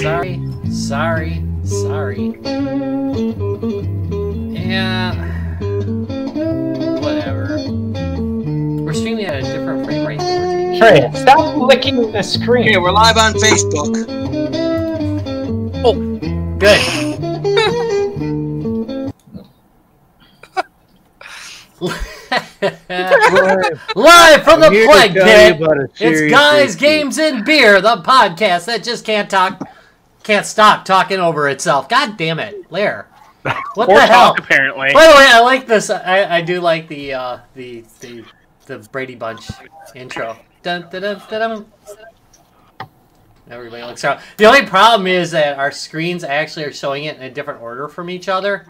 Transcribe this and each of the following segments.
Sorry. Yeah. Whatever. We're streaming at a different frame rate than we're taking. Trey, stop licking the screen. Okay, we're live on Facebook. Oh, good. Live from the Plague Pit, it's Guys, Games, and Beer, the podcast that just can't stop talking over itself. God damn it, Lair. What the hell? Apparently. By the way, I like this. I do like the Brady Bunch intro. Dun, dun, dun, dun, dun. Everybody looks around. The only problem is that our screens actually are showing it in a different order from each other.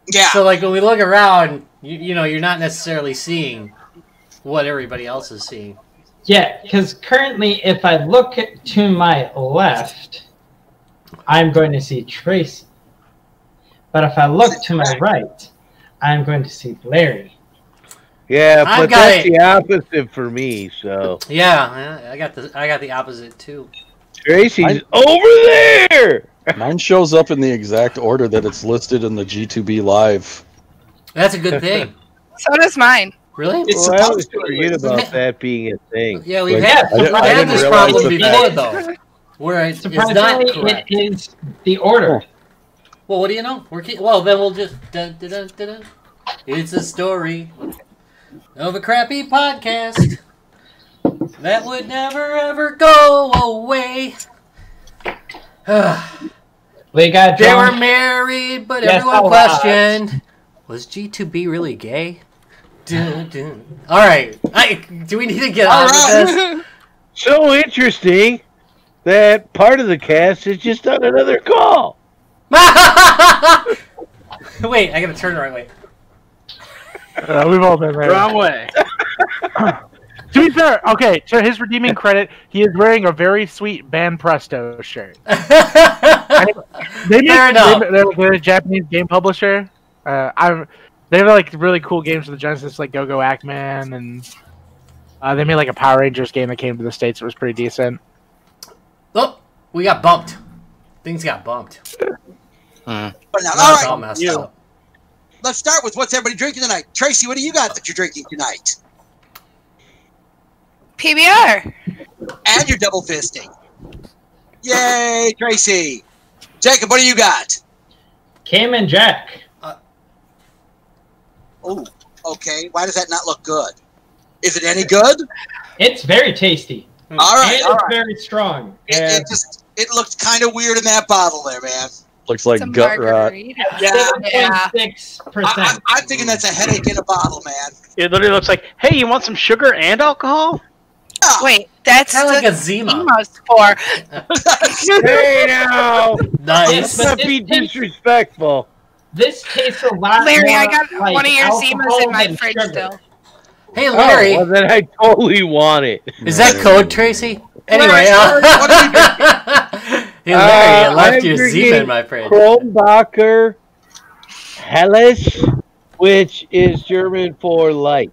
Yeah. So, like, when we look around, you know, you're not necessarily seeing what everybody else is seeing. Yeah, because currently, if I look to my left, I'm going to see Tracy. But if I look to my right, I'm going to see Larry. Yeah, but that's the opposite for me, so. Yeah, I got the opposite too. Tracy's over there! Mine shows up in the exact order that it's listed in the G2B live. That's a good thing. So does mine. Really? Well, I always forget about that being a thing. Yeah, we've had this problem before, though. Where it's not correct. It is the order. Well, what do you know? Well, then we'll just... Dun, dun, dun, dun, dun. It's a story of a crappy podcast that would never, ever go away. We got they were married, but everyone questioned, was G2B really gay? Dun, dun. All right. Do we need to get on with this? So interesting that part of the cast is just on another call. Wait, I gotta turn the right way. We've all been right. Wrong way. To be fair, okay, to his redeeming credit, he is wearing a very sweet Band Presto shirt. They're a Japanese game publisher. They have like really cool games for the Genesis, like Go-Go Ackman, and they made like a Power Rangers game that came to the States that was pretty decent. Oh, we got bumped. Things got bumped. But now, all right, up. Let's start with what's everybody drinking tonight. Tracy, what do you got that you're drinking tonight? PBR. And you're double fisting. Yay, Tracy. Jacob, what do you got? Cayman Jack. Oh, okay. Why does that not look good? Is it any good? It's very tasty. All right. And it's very strong. It looked kind of weird in that bottle there, man. Looks like gut rot. Yeah. 6%. I'm thinking that's a headache in a bottle, man. It literally looks like, hey, you want some sugar and alcohol? Wait, that's kind of like a Zima. Zima's for. Hey now! Nice. Let's not be disrespectful. This tastes a lot Larry, more I got like one of your alcohol Zimas in my than fridge sugar. still. Hey, Larry. Oh, well, then I totally want it. Is that code, Tracy? Anyway, hey, Larry, you left your Zima in my fridge. Kronbacher Helles, which is German for light.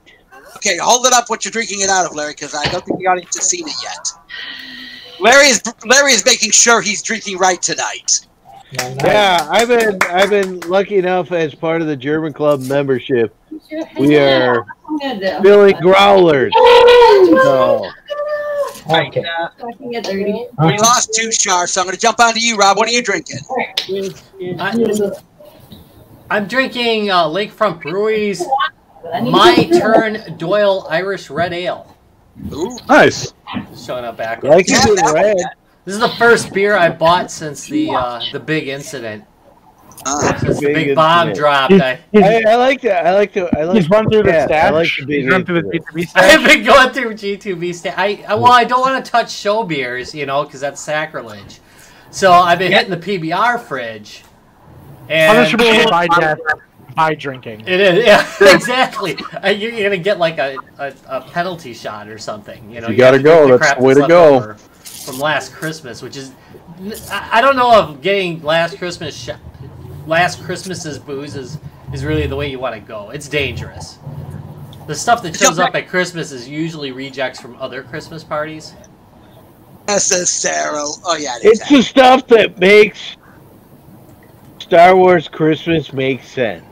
Okay, hold it up what you're drinking it out of, Larry, because I don't think the audience has seen it yet. Larry is making sure he's drinking right tonight. Yeah, I've been lucky enough as part of the German Club membership. We are filling growlers. So. Okay. We lost two Chars, so I'm going to jump onto you, Rob. What are you drinking? I'm drinking Lakefront Brewery's My Turn Doyle Irish Red Ale. Ooh. Nice. Showing up back. Like it in red. This is the first beer I bought since the big incident. Since the big bomb dropped. I like that. I like He's run through the stash. I like the big. He's run through the G2B stash. I've been going through G2B stash. I don't want to touch show beers, you know, because that's sacrilege. So I've been hitting the PBR fridge. And punishable by death by drinking. It is, yeah, exactly. You're gonna get like a penalty shot or something. You know, You gotta go. That's the way to go. From last Christmas, which is, I don't know if getting last Christmas's booze is really the way you want to go. It's dangerous. The stuff that shows up at Christmas is usually rejects from other Christmas parties. Necessarily. Oh yeah. It's the stuff that makes Star Wars Christmas make sense.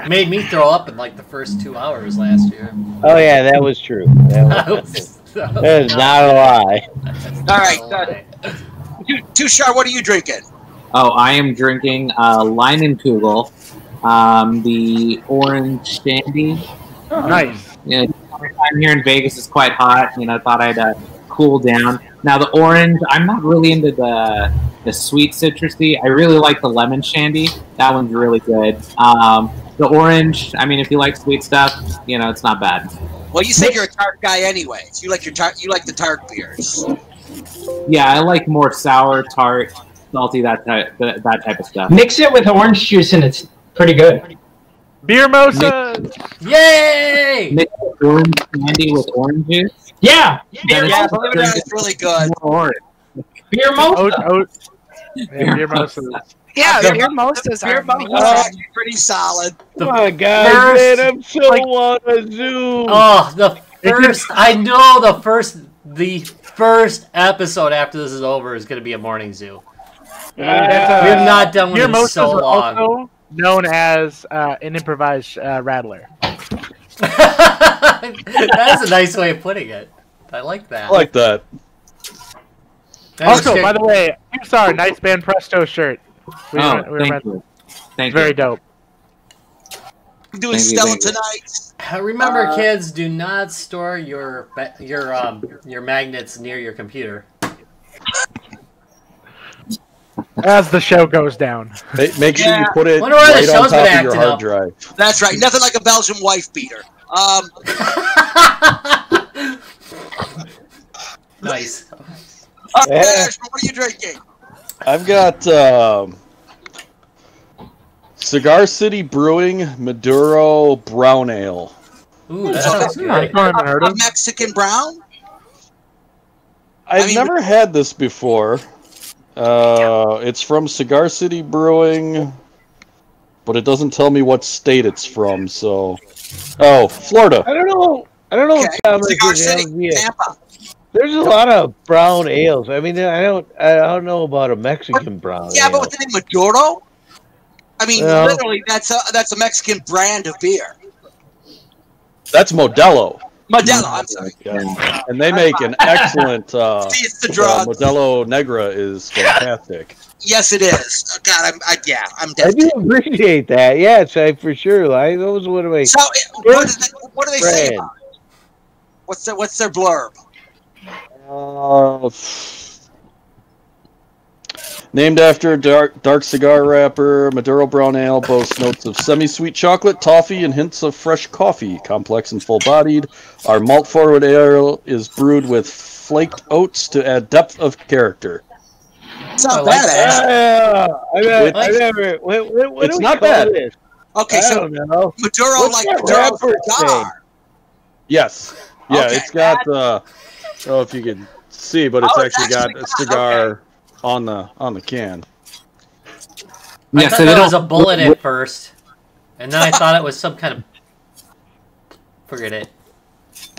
Made me throw up in like the first 2 hours last year. Oh yeah, that was true. That is not a lie. All right. Tushar, what are you drinking? Oh, I am drinking Line and Kugel, the orange shandy. Oh, nice. You know, I'm here in Vegas. It's quite hot. You know, I thought I'd cool down. Now the orange, I'm not really into the sweet citrusy. I really like the lemon shandy. That one's really good. The orange, I mean, if you like sweet stuff, you know, it's not bad. Well, you said you're a tart guy anyways. You like the tart beers. Yeah, I like more sour, tart, salty, that type of stuff. Mix it with orange juice and it's pretty good. Beer mosa! Yay! Mix orange candy with orange juice. Yeah. Yeah, believe it or not, it's really good. Orange. Beer mosa. Beer mosa. Yeah, beer mosas are Actually pretty solid. Oh my god, first- man, I'm so on a Zoom. Oh, the first episode after this is over is going to be a morning zoo. We have not done one Beer in mosas so are long. also known as an improvised rattler. That's a nice way of putting it. I like that. I like that. Also, by the way, Tushar, nice band Presto shirt. Thank you. Thank Very you. dope. I'm doing Stella tonight. Remember, kids, do not store your magnets near your computer. As the show goes down. Make sure you put it Wonder why the right on show's been top of your acting hard up. drive. That's right. Nothing like a Belgian wife beater. Nice. Ash, what are you drinking? I've got Cigar City Brewing Maduro Brown Ale. Ooh, that sounds good. I haven't heard A of. Mexican brown? I've never had this before. It's from Cigar City Brewing, but it doesn't tell me what state it's from. So, Florida. I don't know. Okay. What Thomas Cigar is City, having yet. Tampa. There's a lot of brown ales. I mean, I don't know about a Mexican brown Yeah, ale. but with the name Maduro? I mean, Well- literally, that's a Mexican brand of beer. That's Modelo. Modelo, I'm sorry. Yeah. And they make an excellent. See, it's the drug. Modelo Negra is fantastic. Yes, it is. Oh, God, I'm I dead. do appreciate that. Yes, for sure. Like those one of my So, what do they say brand. about it? What's their blurb? Named after dark cigar wrapper, Maduro Brown Ale boasts notes of semi-sweet chocolate, toffee, and hints of fresh coffee. Complex and full-bodied, our malt-forward ale is brewed with flaked oats to add depth of character. It's not like bad. I never. What It's do we not call bad. this? Okay, I so don't know. Maduro What's like that Maduro rapper cigar. Yes. Yeah, Okay. it's got I don't know if you can see, but it's Oh, it's actually got actually a cigar on the can. I Yeah, thought so they that was a don't. bullet at first, and then I thought it was some kind of. Forget it.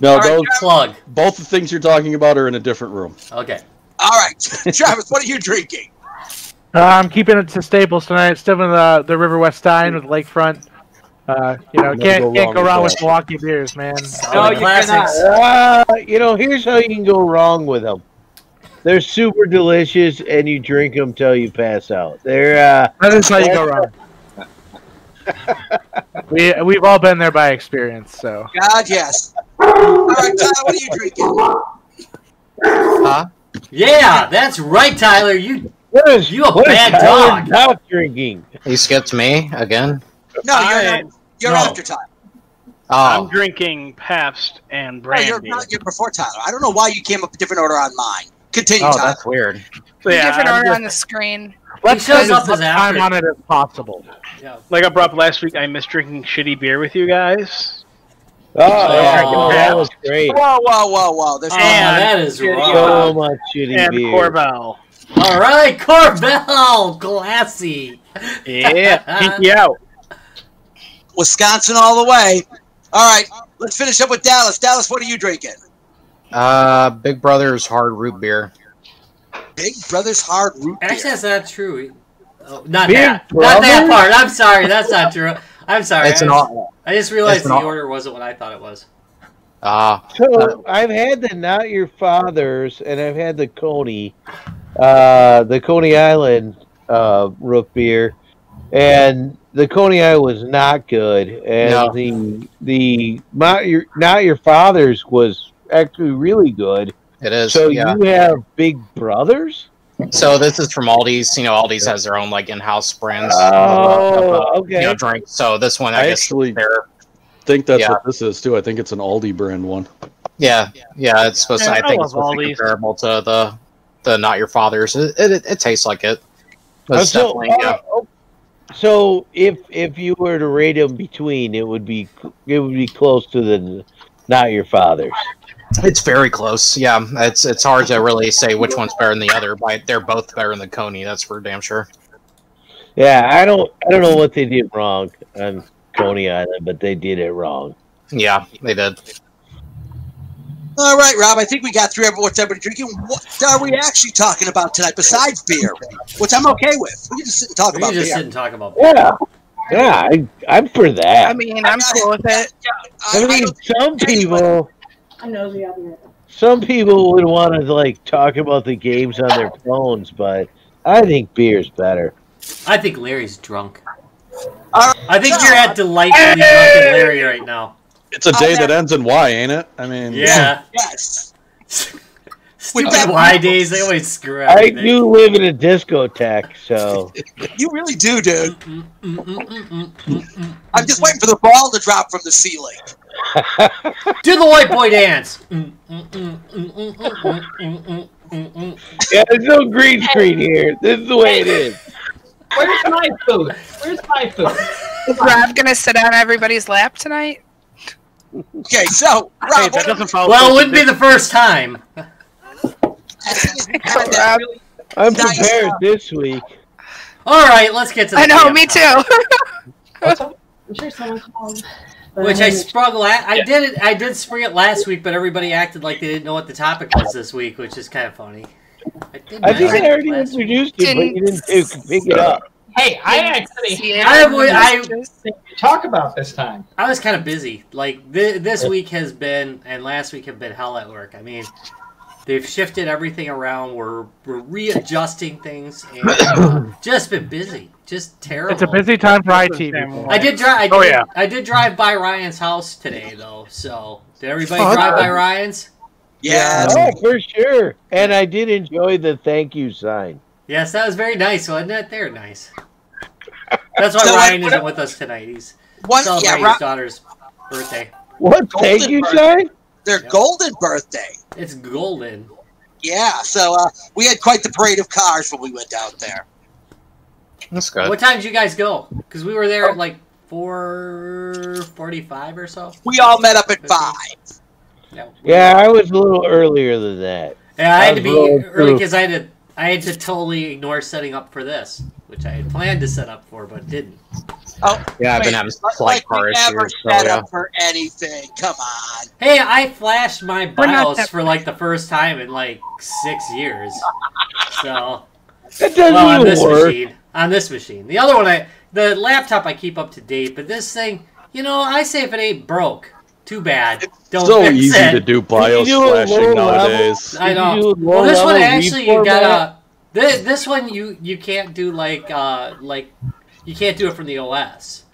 No, All right, those Plug. both the things you're talking about are in a different room. Okay. All right, Travis, what are you drinking? I'm keeping it to staples tonight. Still in the River West Stein with Lakefront. Can't go wrong with Milwaukee beers, man. All the classics. Here's how you can go wrong with them. They're super delicious, and you drink them till you pass out. They're That is how you go wrong. We've all been there by experience, so. God, yes. All right, Tyler, what are you drinking? Huh? Yeah, that's right, Tyler. You what is You a what is bad Tyler dog. not drinking? You skipped me again? No, you're No. after Tyler. I'm Oh, drinking Pabst and No, you're brandy. not. You're before Tyler. I don't know why you came up a different order on mine. Continue, oh, Tyler. that's weird. So, yeah, different I'm order just- on the screen. Let's shows spend up as much as time after. on it as possible. Yeah. like I brought up last week, I miss drinking shitty beer with you guys. Oh, yeah, Oh. that was great. Whoa! There's Oh, no. that is Yeah, wrong. So much shitty And beer. Corval. All right, Corbell, classy. Yeah, pinky out. Wisconsin all the way. All right, let's finish up with Dallas. Dallas, what are you drinking? Big Brother's hard root beer. Big Brother's hard root beer. Actually, that's not true. Oh, not Big that. Brother? Not that part. I'm sorry. That's not true. I'm sorry. It's I just realized it's the an- order wasn't what I thought it was. So I've had the Not Your Father's, and I've had the Coney Island root beer, and the Coney Island was not good, and No. the Not Your Father's was actually really good. It is. So yeah. you have Big Brothers? So this is from Aldi's. You know, Aldi's has their own like in-house brands. Okay. You know, drink. So this one, I guess, actually they're think that's what this is too. I think it's an Aldi brand one. yeah. It's supposed to. I think it's supposed to be Aldi's. comparable to the Not Your Father's. It tastes like it. But it's definitely So if you were to rate them between, it would be close to the Not Your Father's. It's very close. Yeah, it's hard to really say which one's better than the other, but they're both better than Coney. That's for damn sure. Yeah, I don't know what they did wrong on Coney Island, but they did it wrong. Yeah, they did. All right, Rob, I think we got through what's everybody drinking. What are we actually talking about tonight besides beer? Which I'm okay with. We can just sit and talk about beer. Sit and talk about beer. Yeah, I'm for that. I mean, I'm cool with it. I mean, some people would want to like talk about the games on their phones, but I think beer's better. I think Larry's drunk. I think you're at delightfully drunken Larry right now. It's a day that ends in Y, ain't it? I mean, Yeah. Yes. Stupid Y days, they always screw up. I do live in a discotheque, so You really do, dude. I'm just waiting for the ball to drop from the ceiling. Do the white boy dance. yeah, there's no green screen here. This is the way it is. Where's my food? Where's my food? Is Rob gonna sit on everybody's lap tonight? Okay, so Hey, Rob, that doesn't follow. Well, it wouldn't be the first time. Rob. I'm prepared this week. All right, let's get to the I know, damn me topic. too. I'm sure someone called. Which I sprung I did spring it last week, but everybody acted like they didn't know what the topic was this week, which is kind of funny. I think I already introduced you, but you didn't pick it up. Hey, I actually talk about this time. I was kind of busy. Like this week has been, and last week have been hell at work. I mean, they've shifted everything around. We're readjusting things, and just been busy. Just terrible. It's a busy time for IT people. I did drive. yeah. I did drive by Ryan's house today, though. So did everybody drive by Ryan's? yeah. Oh, for sure. And I did enjoy the thank you sign. Yes, that was very nice, wasn't it? They're nice. That's why So, Ryan isn't with us tonight. He's celebrating his daughter's birthday. What thank you sign? Their golden birthday. It's golden. Yeah, so we had quite the parade of cars when we went down there. That's good. What time did you guys go? Because we were there at like 4:45 or so. We all met up at 5. Yeah, I was a little earlier than that. Yeah, I had to be rolling early through. because I had to totally ignore setting up for this, which I had planned to set up for, but didn't. Oh, Yeah, I've been wait, having like slight car we never issues. So, set yeah. up for anything. Come on. Hey, I flashed my We're not BIOS that for like the first time in like 6 years. So, That doesn't well, on even this work. machine. On this machine. The other one, the laptop I keep up to date, but this thing, you know, I say if it ain't broke, too bad. Don't so fix easy it. to do BIOS you do a flashing low nowadays. I Did you know. do Well, this one low-level actually you reformat? gotta. This one you can't do like you can't do it from the OS.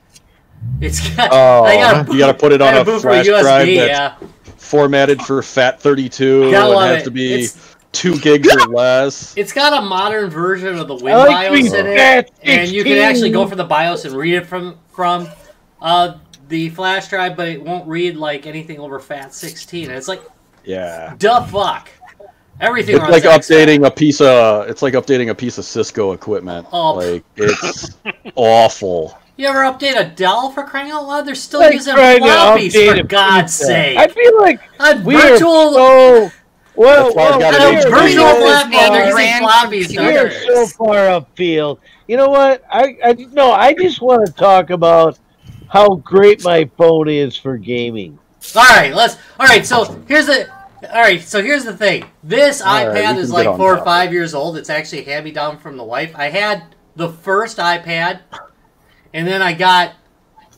It's got. Oh, I gotta You got to put it on gotta a boot for flash drive USB, that's yeah. formatted for FAT32. Gotta It love has it. to be It's- 2 gigs or less. It's got a modern version of the Win I like BIOS to in be it, fat and you can 16. actually go for the BIOS and read it from the flash drive, but it won't read like anything over FAT16. And it's like, Yeah. duh fuck. Everything It's runs like extra. updating a piece of Cisco equipment. Oh. Like it's awful. You ever update a Dell for crying out loud? They're still Like using trying to floppies, update for a God's pizza. sake. I feel like On we are virtual, so well. That's why I've gotta on do a it. virtual Yeah. platform, they're using Ran floppies. We don't are they? so far upfield. You know what? I just want to talk about how great my phone is for gaming. All right, so here's the. All right, so here's the thing. This iPad is like 4 or top. 5 years old. It's actually a hand-me-down from the wife. I had the first iPad, and then I got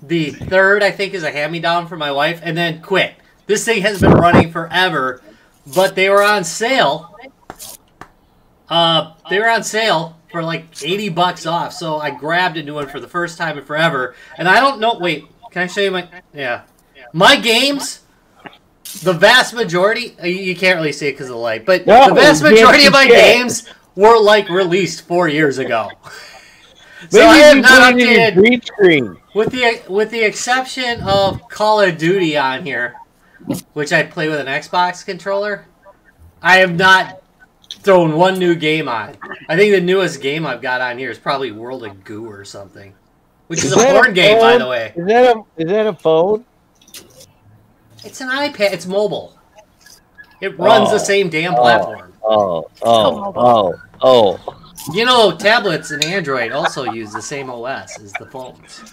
the third, I think, is a hand-me-down from my wife, and then quit. This thing has been running forever, but they were on sale. They were on sale for like $80 off, so I grabbed a new one for the first time in forever. And I don't know. Wait, can I show you my? Yeah, my games. The vast majority, you can't really see it because of the light, but the vast majority of my games were like released 4 years ago. So I have not updated. Green screen. With the exception of Call of Duty on here, which I play with an Xbox controller, I have not thrown one new game on. I think the newest game I've got on here is probably World of Goo or something, which is a porn game, by the way. Is that a phone? It's an iPad. It's mobile. It runs the same damn platform. You know, tablets and Android also use the same OS as the phones.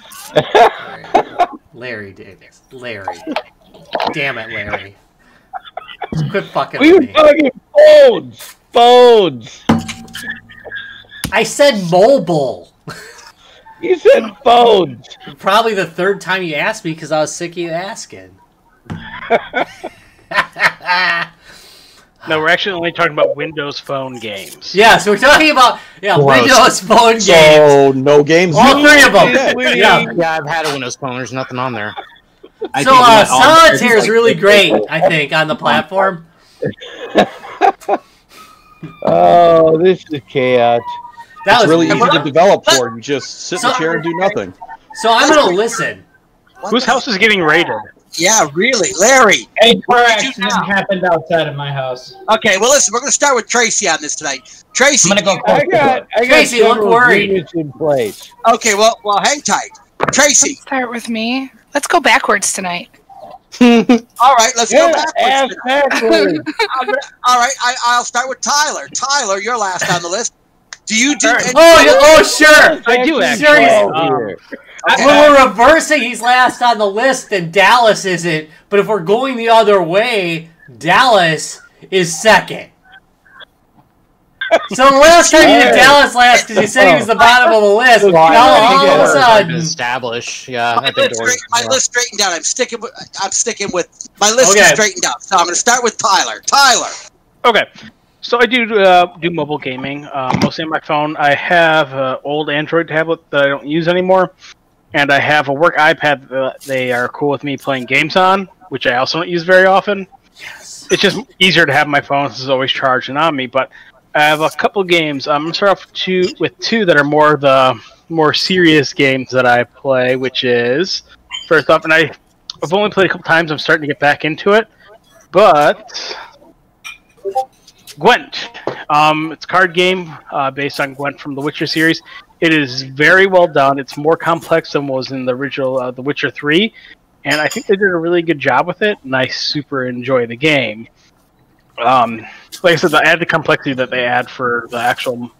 Larry Davis. Larry. Damn it, Larry. Quit fucking We with were me. talking phones. Phones. I said mobile. You said phones. Probably the third time you asked me because I was sick of you asking. No, we're actually only talking about Windows Phone games. Yeah, so we're talking about Windows Phone games. So no games. All three of them. Yeah, I've had a Windows Phone. There's nothing on there. So Solitaire is really great, I think, on the platform. Oh, this is chaos. That It's was really easy to develop for. You just sit in the chair and do nothing. So I'm gonna listen. Whose house is getting raided? Yeah, really, Larry. A car accident happened outside of my house. Okay, well, listen, we're going to start with Tracy on this tonight. Tracy, I'm gonna go. I got Tracy, look several worried. units in place. Okay, well, hang tight. Tracy. Start with me. Let's go backwards tonight. All right, let's go ass backwards. backwards. All right, I'll start with Tyler. Tyler, you're last on the list. Do you do? Any- Sure. I do Sure. actually. When we're reversing, he's last on the list, and Dallas isn't. But if we're going the other way, Dallas is second. So the last time you did Dallas last because you said he was the bottom of the list. Now all of a sudden, Establish. Yeah, I my think list straightened out. I'm sticking with my list is straightened out. So I'm going to start with Tyler. Tyler. Okay. So I do mobile gaming, mostly on my phone. I have an old Android tablet that I don't use anymore, and I have a work iPad that they are cool with me playing games on, which I also don't use very often. Yes. It's just easier to have my phone since it's always charging on me, but I have a couple games. I'm going to start off with two that are more serious games that I play, which is, first off, and I've only played a couple times, I'm starting to get back into it, but Gwent. It's a card game based on Gwent from the Witcher series. It is very well done. It's more complex than was in the original The Witcher 3, and I think they did a really good job with it, and I super enjoy the game. Like I said, the added complexity that they add for the actual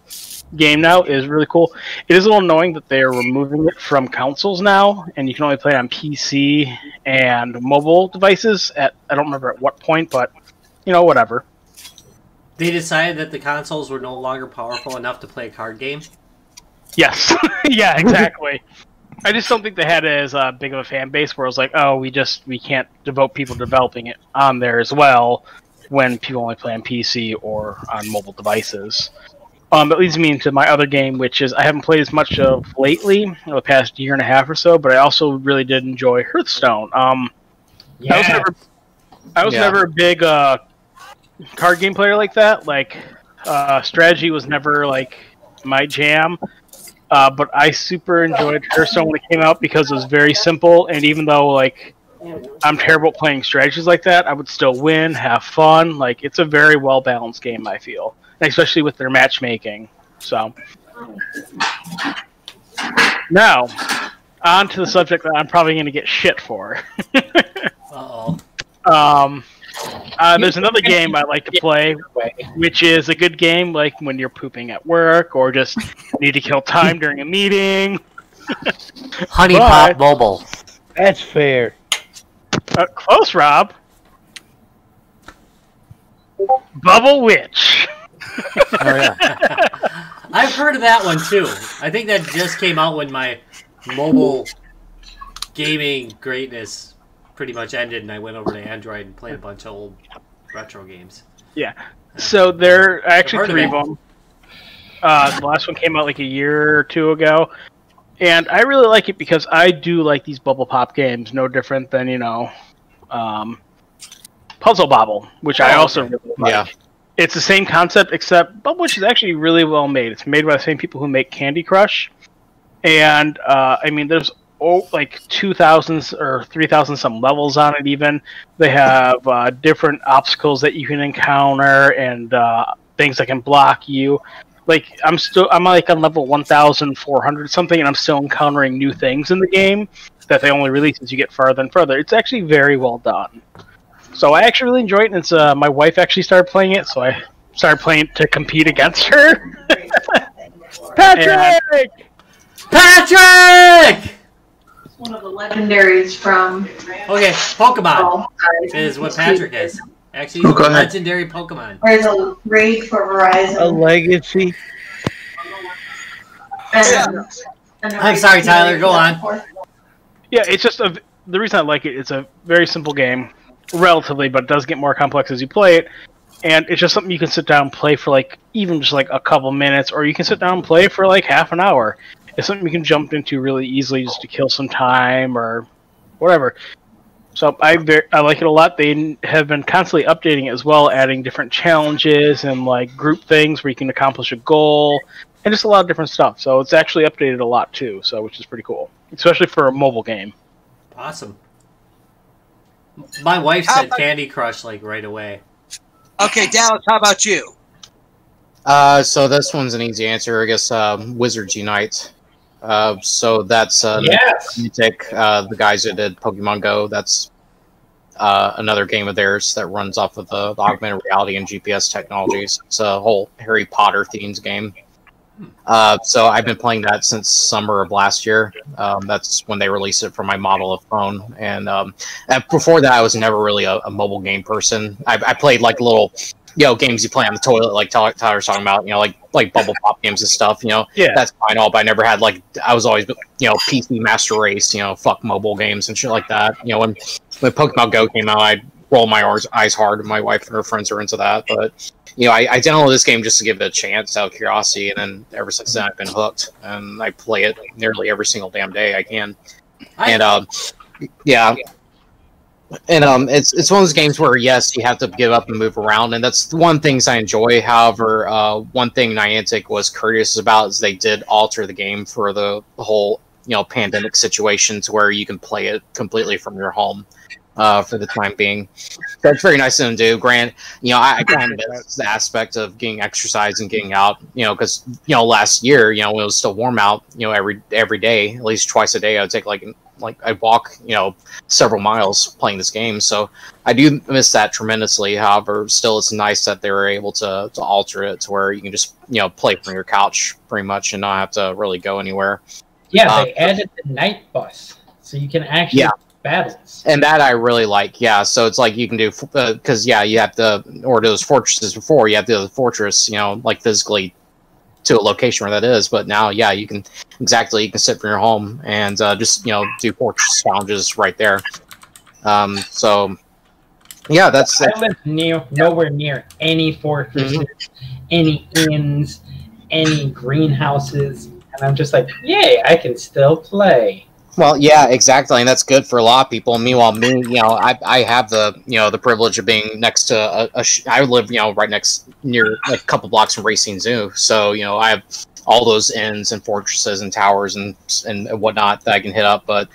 game now is really cool. It is a little annoying that they are removing it from consoles now, and you can only play it on PC and mobile devices I don't remember at what point, but, whatever. they decided that the consoles were no longer powerful enough to play a card game. Yes. Yeah, exactly. I just don't think they had as big of a fan base where it was like, oh, we can't devote people developing it on there as well when people only play on PC or on mobile devices. That leads me into my other game, which is I haven't played as much of lately, in the past year and a half or so, but I also really did enjoy Hearthstone. I was never a big card game player like that. Like, strategy was never like my jam. But I super enjoyed Hearthstone when it came out because it was very simple, and even though like I'm terrible at playing strategies like that, I would still win, have fun. Like, it's a very well balanced game, I feel, and especially with their matchmaking. So now on to the subject that I'm probably going to get shit for. There's another game I like to play, which is a good game like when you're pooping at work or just need to kill time during a meeting. Honey Pop Mobile. That's fair. Close, Rob. Bubble Witch. Oh yeah. I've heard of that one too. I think that just came out when my mobile gaming greatness pretty much ended, and I went over to Android and played a bunch of old retro games. Yeah. So there are actually I've heard three of of them. The last one came out like a year or two ago, and I really like it because I do like these bubble pop games. No different than Puzzle Bobble, which I also really like. Yeah. It's the same concept, except Bubble Witch is actually really well made. It's made by the same people who make Candy Crush, and I mean, there's like 2,000 or 3,000 some levels on it. Even they have different obstacles that you can encounter and things that can block you. Like I'm like on level 1,400 something, and I'm still encountering new things in the game that they only release as you get further and further. It's actually very well done. So I actually really enjoy it, and it's my wife actually started playing it, so I started playing it to compete against her. Patrick! Patrick! It's one of the legendaries from... Okay, Pokemon is what Patrick is. Actually, he's a legendary Pokemon. There's a raid for Verizon. A legacy. I'm sorry, Tyler. Go on. Yeah, it's just the reason I like it. It's a very simple game, relatively, but it does get more complex as you play it. And it's just something you can sit down and play for even just a couple minutes, or you can sit down and play for half an hour. It's something you can jump into really easily just to kill some time or whatever. So I like it a lot. They have been constantly updating it as well, adding different challenges and group things where you can accomplish a goal, and just a lot of different stuff. So it's actually updated a lot too, which is pretty cool, especially for a mobile game. Awesome. My wife said Candy Crush right away. Okay, Dallas, how about you? So this one's an easy answer, I guess. Wizards Unite. So that's yes. Niantic, the guys that did Pokemon Go. That's another game of theirs that runs off of the augmented reality and GPS technologies. It's a whole Harry Potter themed game. So I've been playing that since summer of last year. That's when they released it for my model of phone. And before that, I was never really a mobile game person. I played little games you play on the toilet, like Tyler's talking about, like bubble pop games and stuff, Yeah. That's fine all, but I never had I was always, PC Master Race, fuck mobile games and shit like that. When Pokemon Go came out, I'd roll my eyes hard. My wife and her friends are into that, but I downloaded this game just to give it a chance out of curiosity, and then ever since then I've been hooked, and I play it nearly every single damn day I can. Yeah. And it's one of those games where, yes, you have to give up and move around, and that's one things I enjoy. However, one thing Niantic was courteous about is they did alter the game for the whole, pandemic situation to where you can play it completely from your home for the time being. That's very nice of them to do. Grant, I kind of miss the aspect of getting exercise and getting out, because, last year, when it was still warm out, every day, at least twice a day, I would take I'd walk, several miles playing this game. So I do miss that tremendously. However, still, it's nice that they were able to alter it to where you can just, play from your couch pretty much and not have to really go anywhere. Yeah, they added the night bus, so you can actually battles. And that I really like, yeah. So it's you can do, because, you have to, or those fortresses before, you have to do the fortress, physically to a location where that is, but now, you can sit from your home and just do fortress challenges right there. So yeah, that's I live nowhere near any fortresses, any inns, any greenhouses, and I'm just yay, I can still play. Well, yeah, exactly, and that's good for a lot of people. Meanwhile, me, I have the, the privilege of being next to I live, right near a couple blocks from Racing Zoo, so I have all those inns and fortresses and towers and whatnot that I can hit up. But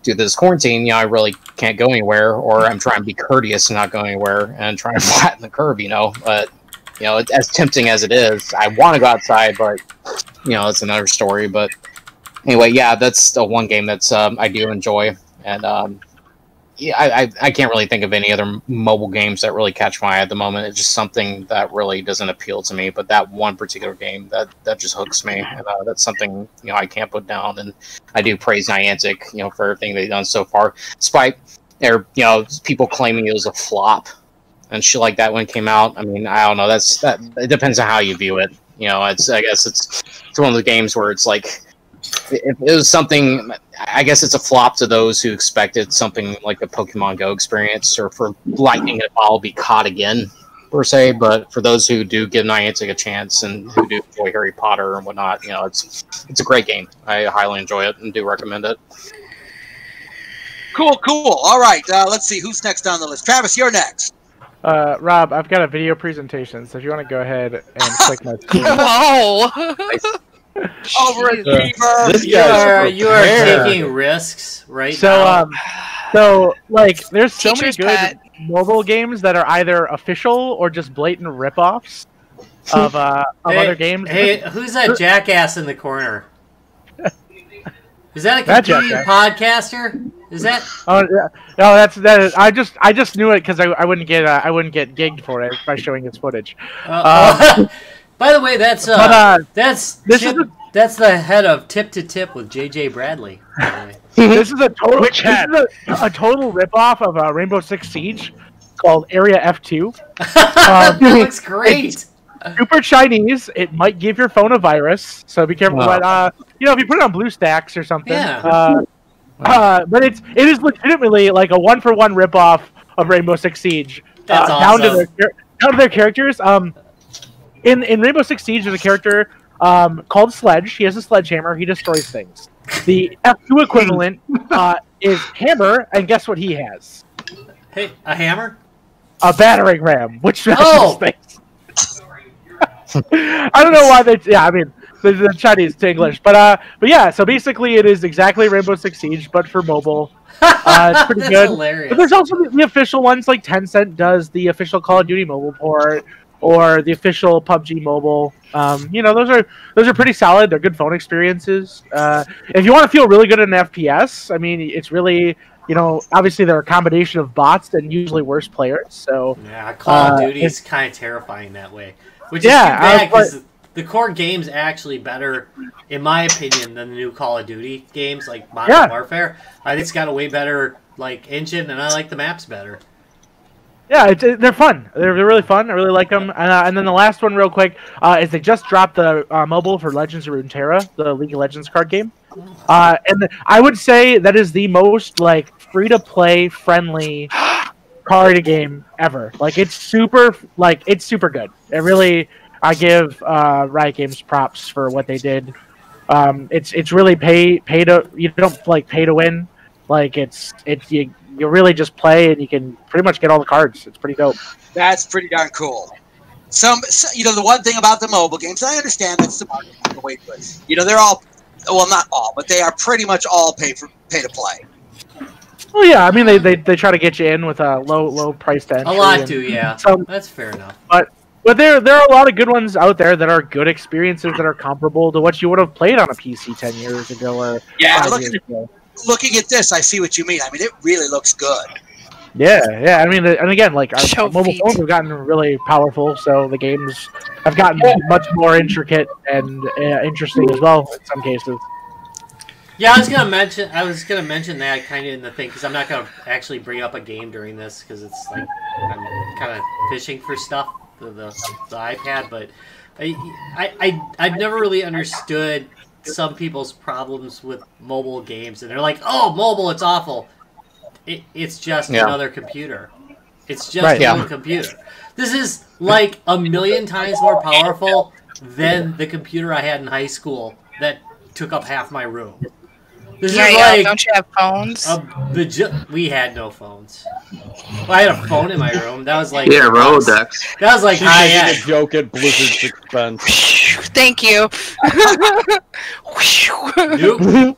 due to this quarantine, I really can't go anywhere, or I'm trying to be courteous and not go anywhere and trying to flatten the curve, But as tempting as it is, I want to go outside, but it's another story. But anyway, yeah, that's the one game that's I do enjoy, and I can't really think of any other mobile games that really catch my eye at the moment. It's just something that really doesn't appeal to me, but that one particular game that just hooks me, and that's something I can't put down. And I do praise Niantic, for everything they've done so far, despite their people claiming it was a flop. and shit like that when it came out. I mean, I don't know. That it depends on how you view it. You know, I guess it's one of the games where it's like, if it was something, I guess it's a flop to those who expected something like the Pokemon Go experience, or for Lightning and Ball be caught again, per se. But for those who do give Niantic a chance and who do enjoy Harry Potter and whatnot, you know, it's a great game. I highly enjoy it and do recommend it. Cool. All right, let's see who's next on the list. Travis, you're next. Rob, I've got a video presentation, so if you want to go ahead and click my screen. Whoa! Overachiever. You are taking risks right now. So like, there's so many Teacher's good pet. mobile games that are either official or just blatant ripoffs of other games. Hey, who's that jackass in the corner? Is that a That competing jackass. podcaster? Is that? Oh yeah. No, that is. I just knew it because I wouldn't get gigged for it by showing its footage. By the way, that's the head of Tip to Tip with J.J. Bradley. By the way. This is a total a total ripoff of Rainbow Six Siege called Area F2. That looks great. Super Chinese. It might give your phone a virus, so be careful. But you know, if you put it on BlueStacks or something. Yeah. But it is legitimately like a 1-for-1 ripoff of Rainbow Six Siege. That's down awesome. to their characters. In Rainbow Six Siege, there's a character called Sledge. He has a sledgehammer. He destroys things. The F2 equivalent is Hammer, and guess what he has? Hey, a hammer? A battering ram, which smashes things. I don't know why they. Yeah, I mean the Chinese to English, but yeah. So basically, it is exactly Rainbow Six Siege, but for mobile. It's pretty good. Hilarious. But there's also the official ones, like Tencent does the official Call of Duty mobile port, or the official PUBG mobile. You know, those are pretty solid. They're good phone experiences. If you want to feel really good in an FPS, I mean, it's really, you know, obviously they're a combination of bots and usually worse players. So yeah, Call of Duty is kind of terrifying that way. Which is too bad because the core game's actually better, in my opinion, than the new Call of Duty games like Modern Warfare. I think it's got a way better like engine, and I like the maps better. Yeah, they're fun. They're really fun. I really like them. And then the last one, real quick, is they just dropped the mobile for Legends of Runeterra, the League of Legends card game. And I would say that is the most like free-to-play friendly card game ever. Like it's super good. It really, I give Riot Games props for what they did. It's really you don't like pay to win. Like you really just play and you can pretty much get all the cards. It's pretty dope. That's pretty darn cool. You know, the one thing about the mobile games, I understand that's the market the way to it. You know, they're all, well, not all, but they are pretty much all pay to play. Well, yeah, I mean they try to get you in with a low price entry. A lot do, yeah. So, that's fair enough. But there are a lot of good ones out there that are good experiences that are comparable to what you would have played on a PC 10 years ago or 5 years ago. Looking at this, I see what you mean. I mean, it really looks good. Yeah. I mean, and again, like our mobile phones have gotten really powerful, so the games have gotten much more intricate and interesting as well in some cases. Yeah, I was gonna mention that kind of in the thing because I'm not gonna actually bring up a game during this because it's like I'm kind of fishing for stuff the iPad, but I've never really understood some people's problems with mobile games, and they're like, "Oh, mobile, it's awful." It's just another computer. It's just another computer. This is like a million times more powerful than the computer I had in high school that took up half my room. This is like, don't you have phones? We had no phones. Well, I had a phone in my room. That was like Rolodex. That was like high end. A joke at Blizzard's expense. Thank you. Nope.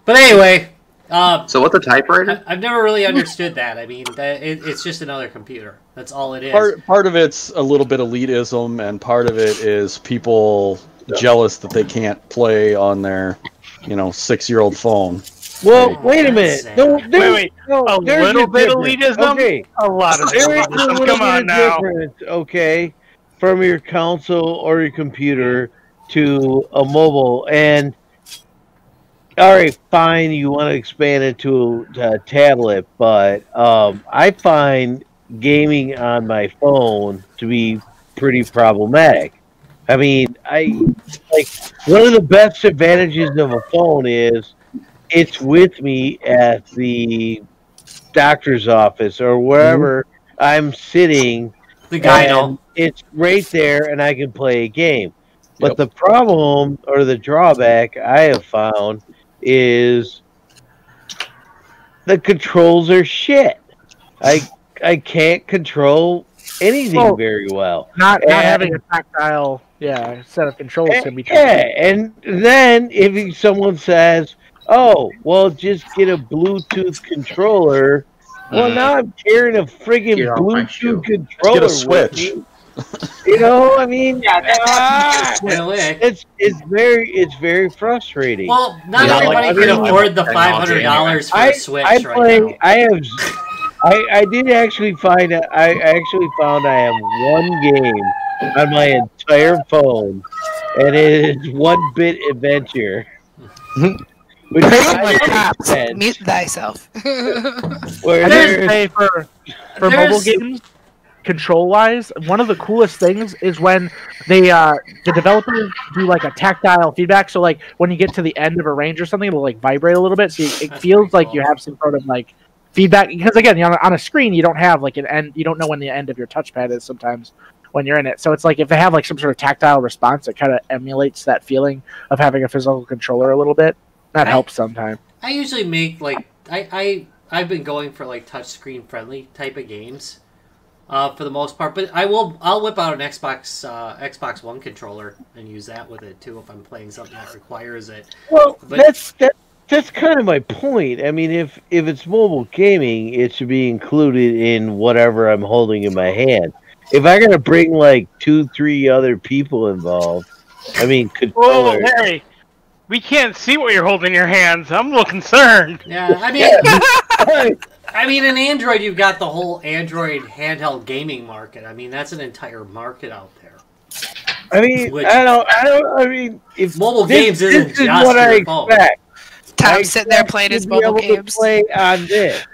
But anyway, so what's a typewriter? I've never really understood that. I mean, it's just another computer. That's all it is. Part of it's a little bit elitism, and part of it is people jealous that they can't play on their 6-year-old phone. Well, wait a minute. Wait. A little bit elitism? Okay. A lot of elitism. Come on now. Okay, from your console or your computer to a mobile. And, all right, fine, you want to expand it to a tablet, but I find gaming on my phone to be pretty problematic. I mean, one of the best advantages of a phone is it's with me at the doctor's office or wherever I'm sitting. The gyno. It's right there, and I can play a game. But the problem or the drawback I have found is the controls are shit. I can't control anything very well. Not having a tactile set of controls can be tough. Yeah, and then if someone says, "Oh, well, just get a Bluetooth controller," well, now I'm carrying a friggin' Bluetooth controller. Get a Switch. You know, I mean, it's very frustrating. Well, not everybody can afford the $500 for a Switch right now. I did actually find I actually found I have one game on my entire phone, and it is 1-Bit Adventure. Mute thyself. I did say for mobile games, control-wise, one of the coolest things is when they the developers do like a tactile feedback. So like when you get to the end of a range or something, it'll like vibrate a little bit, so it feels like you have some sort of like feedback. Because again, on a screen, you don't have like an end. You don't know when the end of your touchpad is sometimes when you're in it. So it's like if they have like some sort of tactile response, it kind of emulates that feeling of having a physical controller a little bit. That helps sometimes. I usually make like I've been going for like touchscreen friendly type of games. For the most part, but I'll whip out an Xbox One controller and use that with it too if I'm playing something that requires it. Well, that's kind of my point. I mean, if it's mobile gaming, it should be included in whatever I'm holding in my hand. If I gotta bring like 2-3 other people involved, I mean, controllers. Oh, Harry, we can't see what you're holding in your hands. I'm a little concerned. Yeah, I mean, in Android, you've got the whole Android handheld gaming market. I mean, that's an entire market out there. I mean, I mean, if mobile games isn't this is just what I your phone. expect. Tom's sitting there playing his mobile games. To play on this.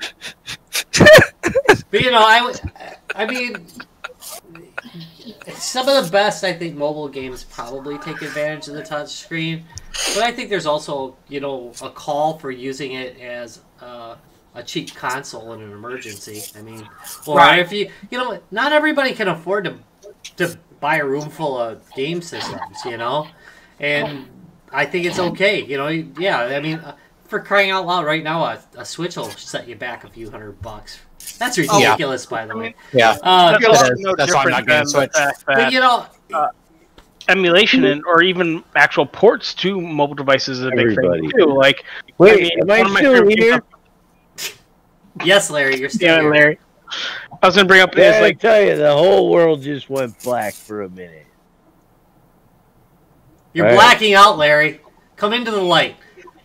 But you know, I mean, some of the best I think mobile games probably take advantage of the touch screen, but I think there's also a call for using it as a cheap console in an emergency. I mean, or if not everybody can afford to buy a room full of game systems, and I think it's okay. I mean, for crying out loud, right now a Switch will set you back a few $100. That's ridiculous, by the way. Yeah, That's why I'm not getting Switch. But emulation or even actual ports to mobile devices is a big thing too. Like, wait, am I still here? Yes, Larry, you're still here. Larry. I was gonna bring up I tell you, the whole world just went black for a minute. You're blacking out, Larry. Come into the light.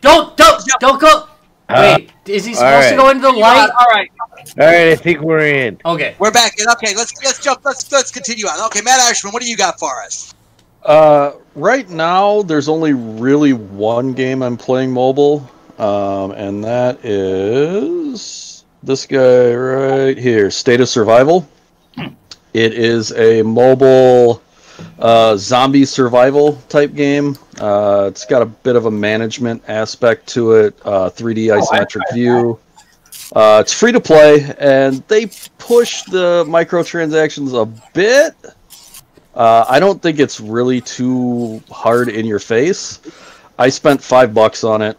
Don't go. Wait, is he supposed to go into the light? All right, I think we're in. Okay, we're back in. Okay, let's jump. Let's continue on. Okay, Matt Ashman, what do you got for us? Right now, there's only really one game I'm playing mobile, and that is this guy right here, State of Survival. It is a mobile zombie survival type game. It's got a bit of a management aspect to it, 3D isometric view. It's free to play, and they push the microtransactions a bit. I don't think it's really too hard in your face. I spent $5 on it,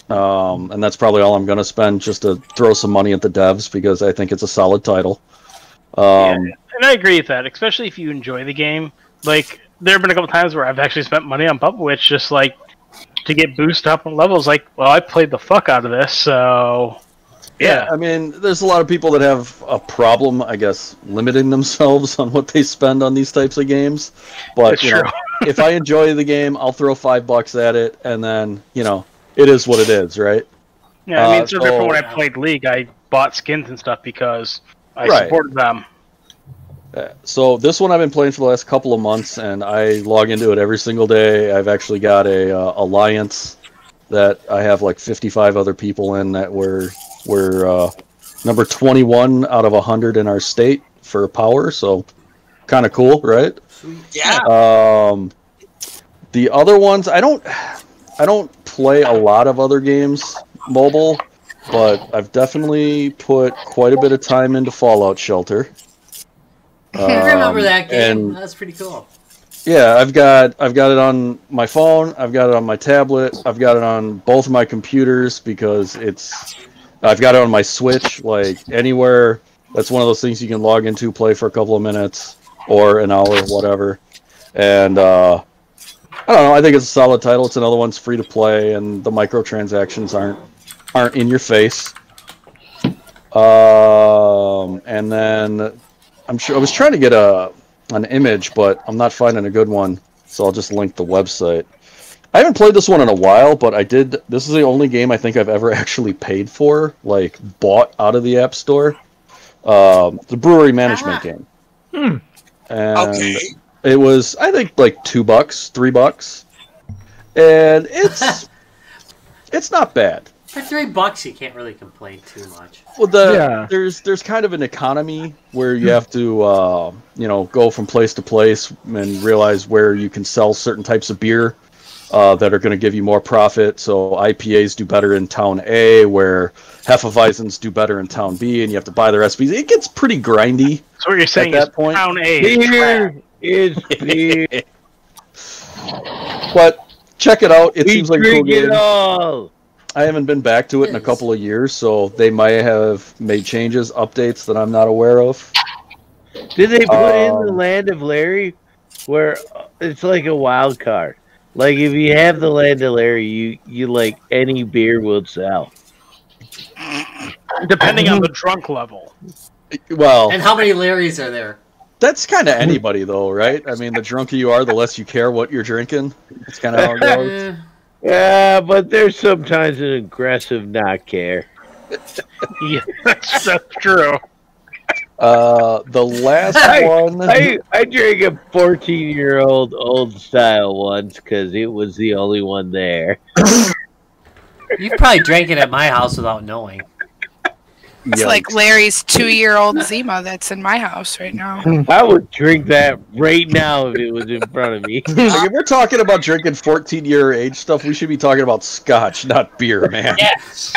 and that's probably all I'm going to spend, just to throw some money at the devs, because I think it's a solid title. And I agree with that, especially if you enjoy the game. Like, there have been a couple times where I've actually spent money on Bubblewitch just like to get boosted up on levels. Like, well, I played the fuck out of this, so yeah. I mean, there's a lot of people that have a problem, I guess, limiting themselves on what they spend on these types of games. But if I enjoy the game, I'll throw $5 at it, and then it is what it is, right? Yeah, I mean, it's no different when I played League. I bought skins and stuff because I supported them. So this one I've been playing for the last couple of months, and I log into it every single day. I've actually got a alliance that I have like 55 other people in that we're number 21 out of 100 in our state for power. So kind of cool, right? Yeah. The other ones, I don't play a lot of other games mobile, but I've definitely put quite a bit of time into Fallout Shelter. I remember that game. And That's pretty cool. yeah, I've got it on my phone, I've got it on my tablet, I've got it on both of my computers because I've got it on my Switch, like anywhere. That's one of those things you can log into, play for a couple of minutes or an hour, whatever. And I don't know, I think it's a solid title. It's another one's free to play, and the microtransactions aren't in your face. And then I was trying to get an image, but I'm not finding a good one, so I'll just link the website. I haven't played this one in a while, but I did. This is the only game I think I've ever actually paid for, like bought out of the App Store. The brewery management game. And Okay. it was, I think, like $2, $3, and it's not bad. For $3, you can't really complain too much. Well, there's kind of an economy where you have to go from place to place and realize where you can sell certain types of beer that are going to give you more profit. So IPAs do better in town A, where Hefeweizens do better in town B, and you have to buy the recipes. It gets pretty grindy. So what you're saying at is that point. town A is Beer is beer. But check it out. It We seems like a cool drink it game. all. I haven't been back to it in a couple of years, so they might have made changes, updates that I'm not aware of. Did they put in the Land of Larry, where it's like a wild card? Like if you have the Land of Larry, you like any beer will sell. depending on the drunk level. Well, And how many Larrys are there? that's kind of anybody, though, right? I mean, the drunker you are, the less you care what you're drinking. That's kind of how it goes. Eh, Yeah, but there's sometimes an aggressive not care. Yeah, that's true. The last one. I drank a 14-year-old old style once because it was the only one there. you probably drank it at my house without knowing. It's like Larry's 2-year-old Zima that's in my house right now. I would drink that right now if it was in front of me. Like, if we're talking about drinking 14-year age stuff, we should be talking about scotch, not beer, man. Yes.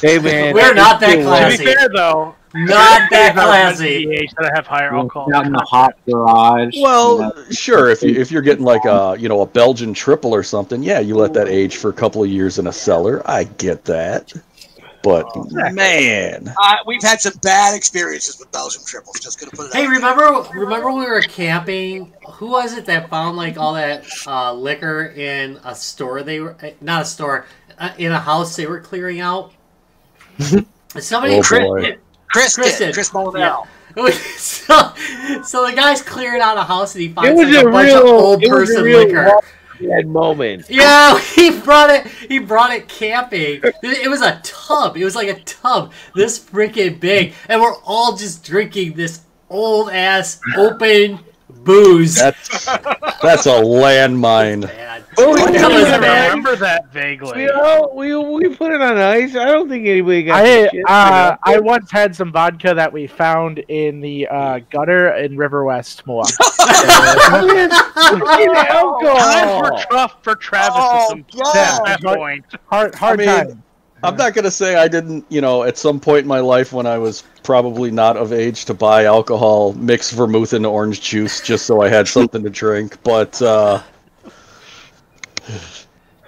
Hey, man. We're not that To classy. be fair, though, Not that classy. age that have higher alcohol. Out in the hot garage. Well, sure. If you're getting like a Belgian triple or something, yeah, you let that age for a couple of years in a cellar. I get that, but man, We've had some bad experiences with Belgium triples. Just gonna put it Hey, out. remember when we were camping? Who was it that found like all that liquor in a store? They were not a store, in a house they were clearing out. Somebody, Oh, boy. Chris did. Chris Molinell. so the guy's clearing out a house and he It finds was like a bunch of old it was a person real liquor. dead moment. Yeah, he brought it camping. It was a tub. It was like a tub this freaking big, and we're all just drinking this old ass open booze. that's a landmine. Bad. Oh, That yeah. was I bad. remember that vaguely. We put it on ice. I don't think anybody got the shit for that. I once had some vodka that we found in the gutter in River West, Milwaukee. Alcohol. For Travis Oh, at God. that point. Hard I mean, time. I'm not gonna say I didn't, at some point in my life when I was probably not of age to buy alcohol, mix vermouth into orange juice just so I had something to drink. But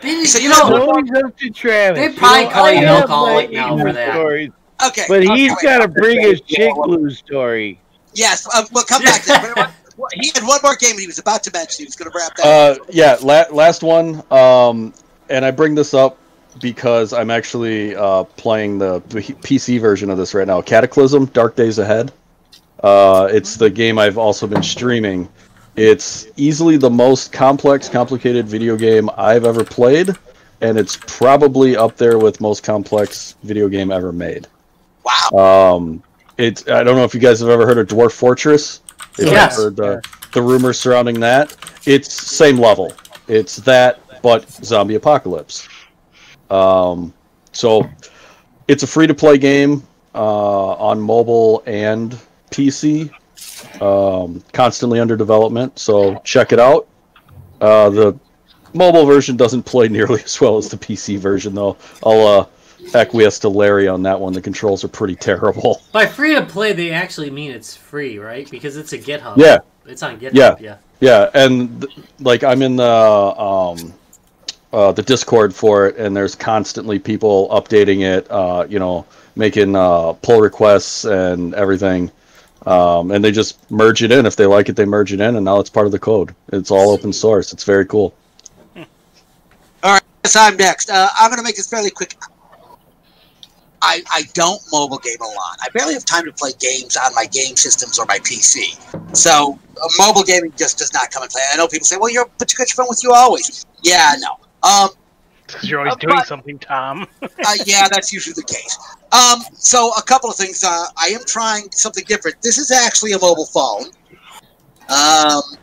Always up to Travis. They probably call you I have alcoholic my now for that. stories, Okay, but he's okay, got to bring his chick blue story. Yes, we'll come back to that. But he had one more game and he was about to mention. He was going to wrap that. yeah, last one. And I bring this up because I'm actually playing the PC version of this right now. Cataclysm: Dark Days Ahead. It's the game I've also been streaming. It's easily the most complicated video game I've ever played, and it's probably up there with most complex video game ever made. Wow. I don't know if you guys have ever heard of Dwarf Fortress. If you've Yes. heard the rumors surrounding that. It's same level. It's that, but zombie apocalypse. So it's a free-to-play game. on mobile and PC. Constantly under development, so check it out. The mobile version doesn't play nearly as well as the PC version, though. I'll acquiesce to Larry on that one. The controls are pretty terrible. By free to play, they actually mean it's free, right? Because it's a GitHub. Yeah. It's on GitHub, Yeah, and like I'm in the Discord for it, and there's constantly people updating it, making pull requests and everything. And they just merge it in. If they like it, they merge it in, and now it's part of the code. It's all open source. It's very cool. All right, so I'm next. I'm going to make this fairly quick. I don't mobile game a lot. I barely have time to play games on my game systems or my PC. So mobile gaming just does not come in play. I know people say, well, you got your phone with you always. Yeah, no. Because you're always doing something, Tom. Yeah, that's usually the case. So a couple of things. I am trying something different. This is actually a mobile phone.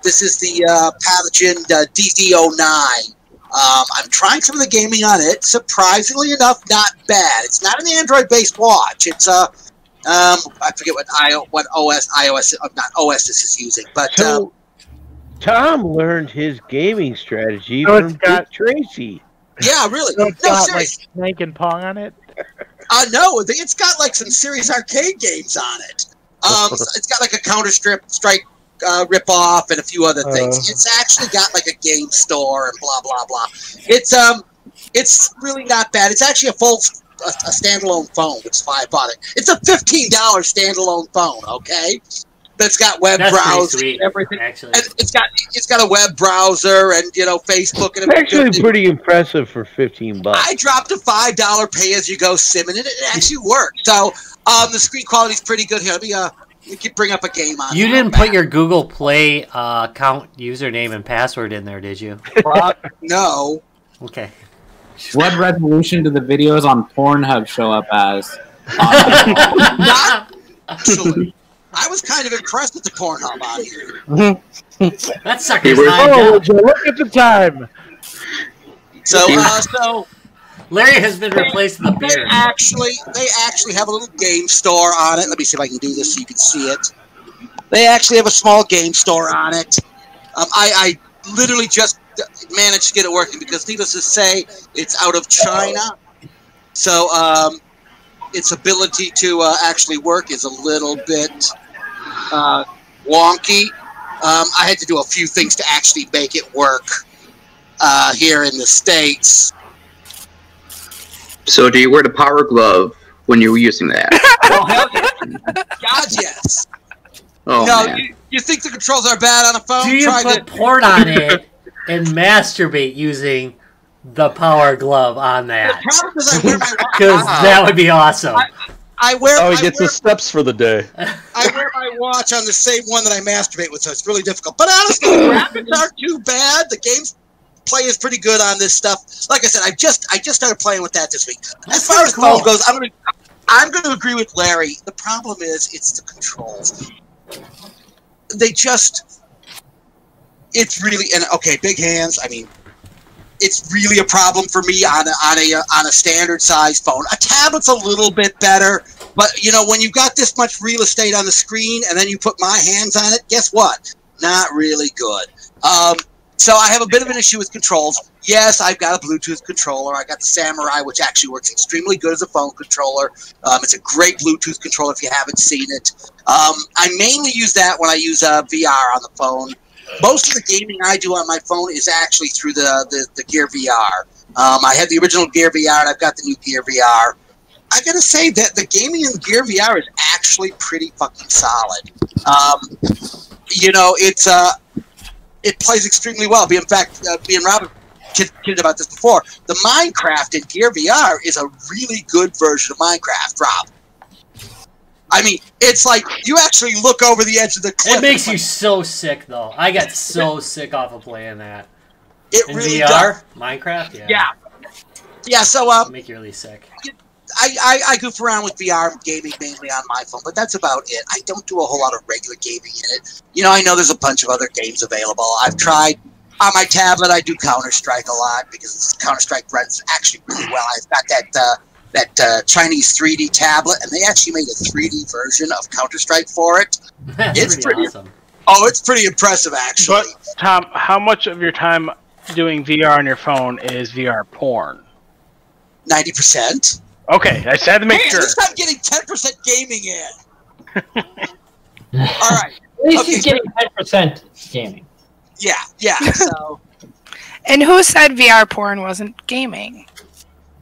This is the Pathogen DD09. I'm trying some of the gaming on it. Surprisingly enough, not bad. It's not an Android-based watch. It's I forget what OS, not OS this is using, but so Tom learned his gaming strategy from Tracy. Yeah, really. So it's No, got, seriously. like, Snake and Pong on it? No, it's got like some serious arcade games on it. It's got like a Counter-Strike rip-off and a few other things. It's actually got like a game store and blah, blah, blah. It's really not bad. It's actually a standalone phone, which is why I bought it. It's a $15 standalone phone, okay? That's got web browser and everything. Actually. And it's got a web browser and Facebook and it's actually pretty impressive for $15. I dropped a $5 pay-as-you-go sim in it. It actually worked. So the screen quality is pretty good here. Let me bring up a game on. You didn't put your Google Play account username and password in there, did you? No. Okay. What resolution do the videos on Pornhub show up as? Not actually. I was kind of impressed with the Pornhub on here. That sucker's look at the time. So Larry has been replaced with a beard. They actually have a little game store on it. Let me see if I can do this so you can see it. They actually have a small game store on it. I literally just managed to get it working because, needless to say, it's out of China. So its ability to actually work is a little bit wonky. I had to do a few things to actually make it work here in the States. So do you wear the power glove when you were using that? Oh, hell yeah. God, yes. Oh, no, man. you think the controls are bad on a phone? Do you put porn on it and masturbate using the power glove on that? The problem is I wear my watch. Because that would be awesome. He gets his steps for the day. I wear my watch on the same one that I masturbate with, so it's really difficult. But honestly, the graphics aren't too bad. The game's play is pretty good on this stuff. Like I said, I just started playing with that this week. As far as phone goes, I'm going to agree with Larry. The problem is it's the controls. It's really, and okay, big hands. I mean, it's really a problem for me on a standard size phone. A tablet's a little bit better, but when you've got this much real estate on the screen and then you put my hands on it, guess what? Not really good. So I have a bit of an issue with controls. Yes, I've got a Bluetooth controller. I got the Samurai, which actually works extremely good as a phone controller. It's a great Bluetooth controller if you haven't seen it. I mainly use that when I use VR on the phone. Most of the gaming I do on my phone is actually through the Gear VR. I had the original Gear VR, and I've got the new Gear VR. I gotta say that the gaming in Gear VR is actually pretty fucking solid. It plays extremely well. In fact, me and Robin kidded about this before. The Minecraft in Gear VR is a really good version of Minecraft, Rob. I mean, it's like you actually look over the edge of the cliff. It makes you so sick, though. I got so sick off of playing that. It in really VR? does. Minecraft? Yeah. Yeah, so It'll make you really sick. I goof around with VR gaming mainly on my phone, but that's about it. I don't do a whole lot of regular gaming in it. I know there's a bunch of other games available. I've tried on my tablet. I do Counter-Strike a lot because Counter-Strike runs actually really well. I've got Chinese 3D tablet, and they actually made a 3D version of Counter-Strike for it. That's pretty awesome. Oh, it's pretty impressive, actually. But, Tom, how much of your time doing VR on your phone is VR porn? 90%. Okay, I just had to make sure. At least I'm getting 10% gaming in. All right. At least he's getting 10% gaming. Yeah. So And who said VR porn wasn't gaming?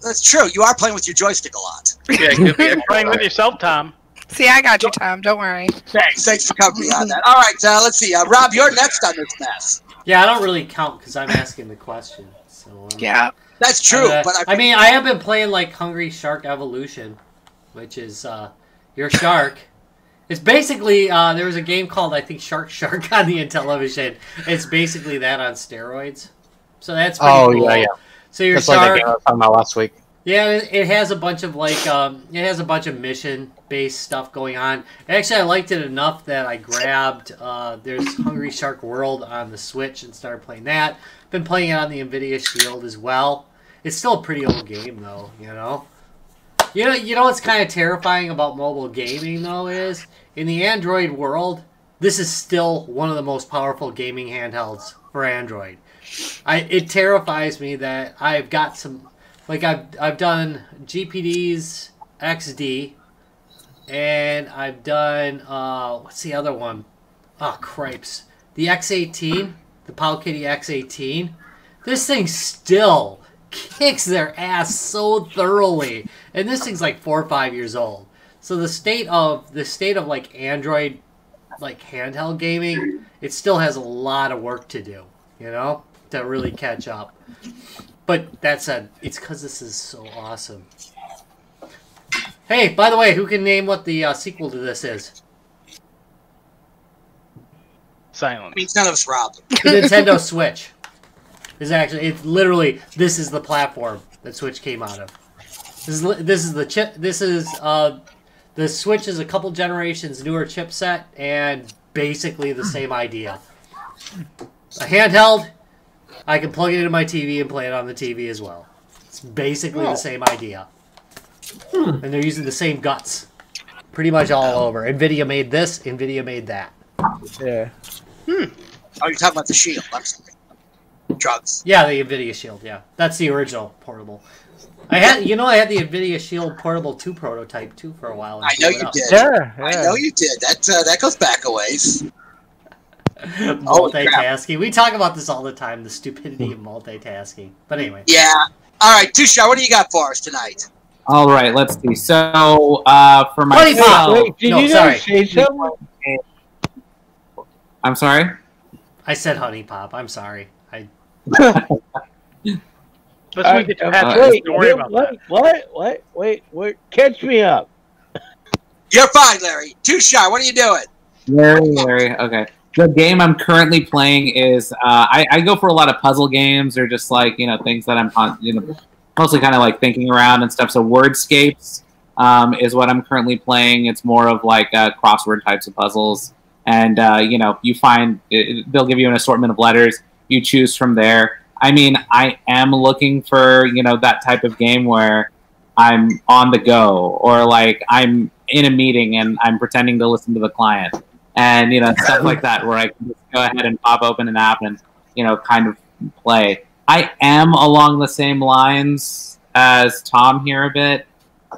that's true. You are playing with your joystick a lot. Yeah, you're playing with yourself, Tom. See, I got you, Tom. Don't worry. Thanks for covering me on that. All right, let's see. Rob, you're next on this mess. Yeah, I don't really count because I'm asking the question. So Yeah. That's true. But I mean, I have been playing like Hungry Shark Evolution, which is your shark. It's basically there was a game called I think Shark on the Intellivision. It's basically that on steroids. So that's pretty cool. Yeah. So your That's shark. like that game I was talking about last week. Yeah, it has a bunch of like it has a bunch of mission-based stuff going on. Actually, I liked it enough that I grabbed there's Hungry Shark World on the Switch and started playing that. Been playing it on the Nvidia Shield as well. It's still a pretty old game though, you know. You know what's kind of terrifying about mobile gaming though is in the Android world, this is still one of the most powerful gaming handhelds for Android. It terrifies me that I've got some. Like I've done GPD's XD, and I've done what's the other one? Oh, cripes! The X18, the Powkiddy X18. This thing still kicks their ass so thoroughly, and this thing's like 4 or 5 years old. So the state of like Android, like handheld gaming, it still has a lot of work to do, you know, to really catch up. But that said, it's because this is so awesome. Hey, by the way, who can name what the sequel to this is? Silence. Means none of us, Rob. The Nintendo Switch. It's literally, this is the platform that Switch came out of. This is the chip. This is the Switch is a couple generations newer chipset and basically the same idea. A handheld. I can plug it into my TV and play it on the TV as well. It's basically the same idea. And they're using the same guts. Pretty much all over. NVIDIA made this, NVIDIA made that. Yeah. Oh, you're talking about the Shield. I'm sorry. Drugs. Yeah, the NVIDIA Shield, yeah. That's the original portable. I had the NVIDIA Shield Portable 2 prototype, too, for a while. I know you did. Yeah. I know you did. That goes back a ways. Multitasking. We talk about this all the time, the stupidity of multitasking. But anyway. Yeah. All right, Tushar, what do you got for us tonight? All right, let's see. So, for my Honey Pop! Wait, did you sorry. say something? I'm sorry? I said Honey Pop. I'm sorry. Let's make it to Patrick. Don't worry about that. Wait. Catch me up. You're fine, Larry. Tushar, what are you doing? Larry. Okay. The game I'm currently playing is I go for a lot of puzzle games or just like things that I'm mostly kind of like thinking around and stuff. So Wordscapes is what I'm currently playing. It's more of like crossword types of puzzles, and you find they'll give you an assortment of letters. You choose from there. I mean, I am looking for that type of game where I'm on the go or like I'm in a meeting and I'm pretending to listen to the client. And, stuff like that, where I can just go ahead and pop open an app and, kind of play. I am along the same lines as Tom here a bit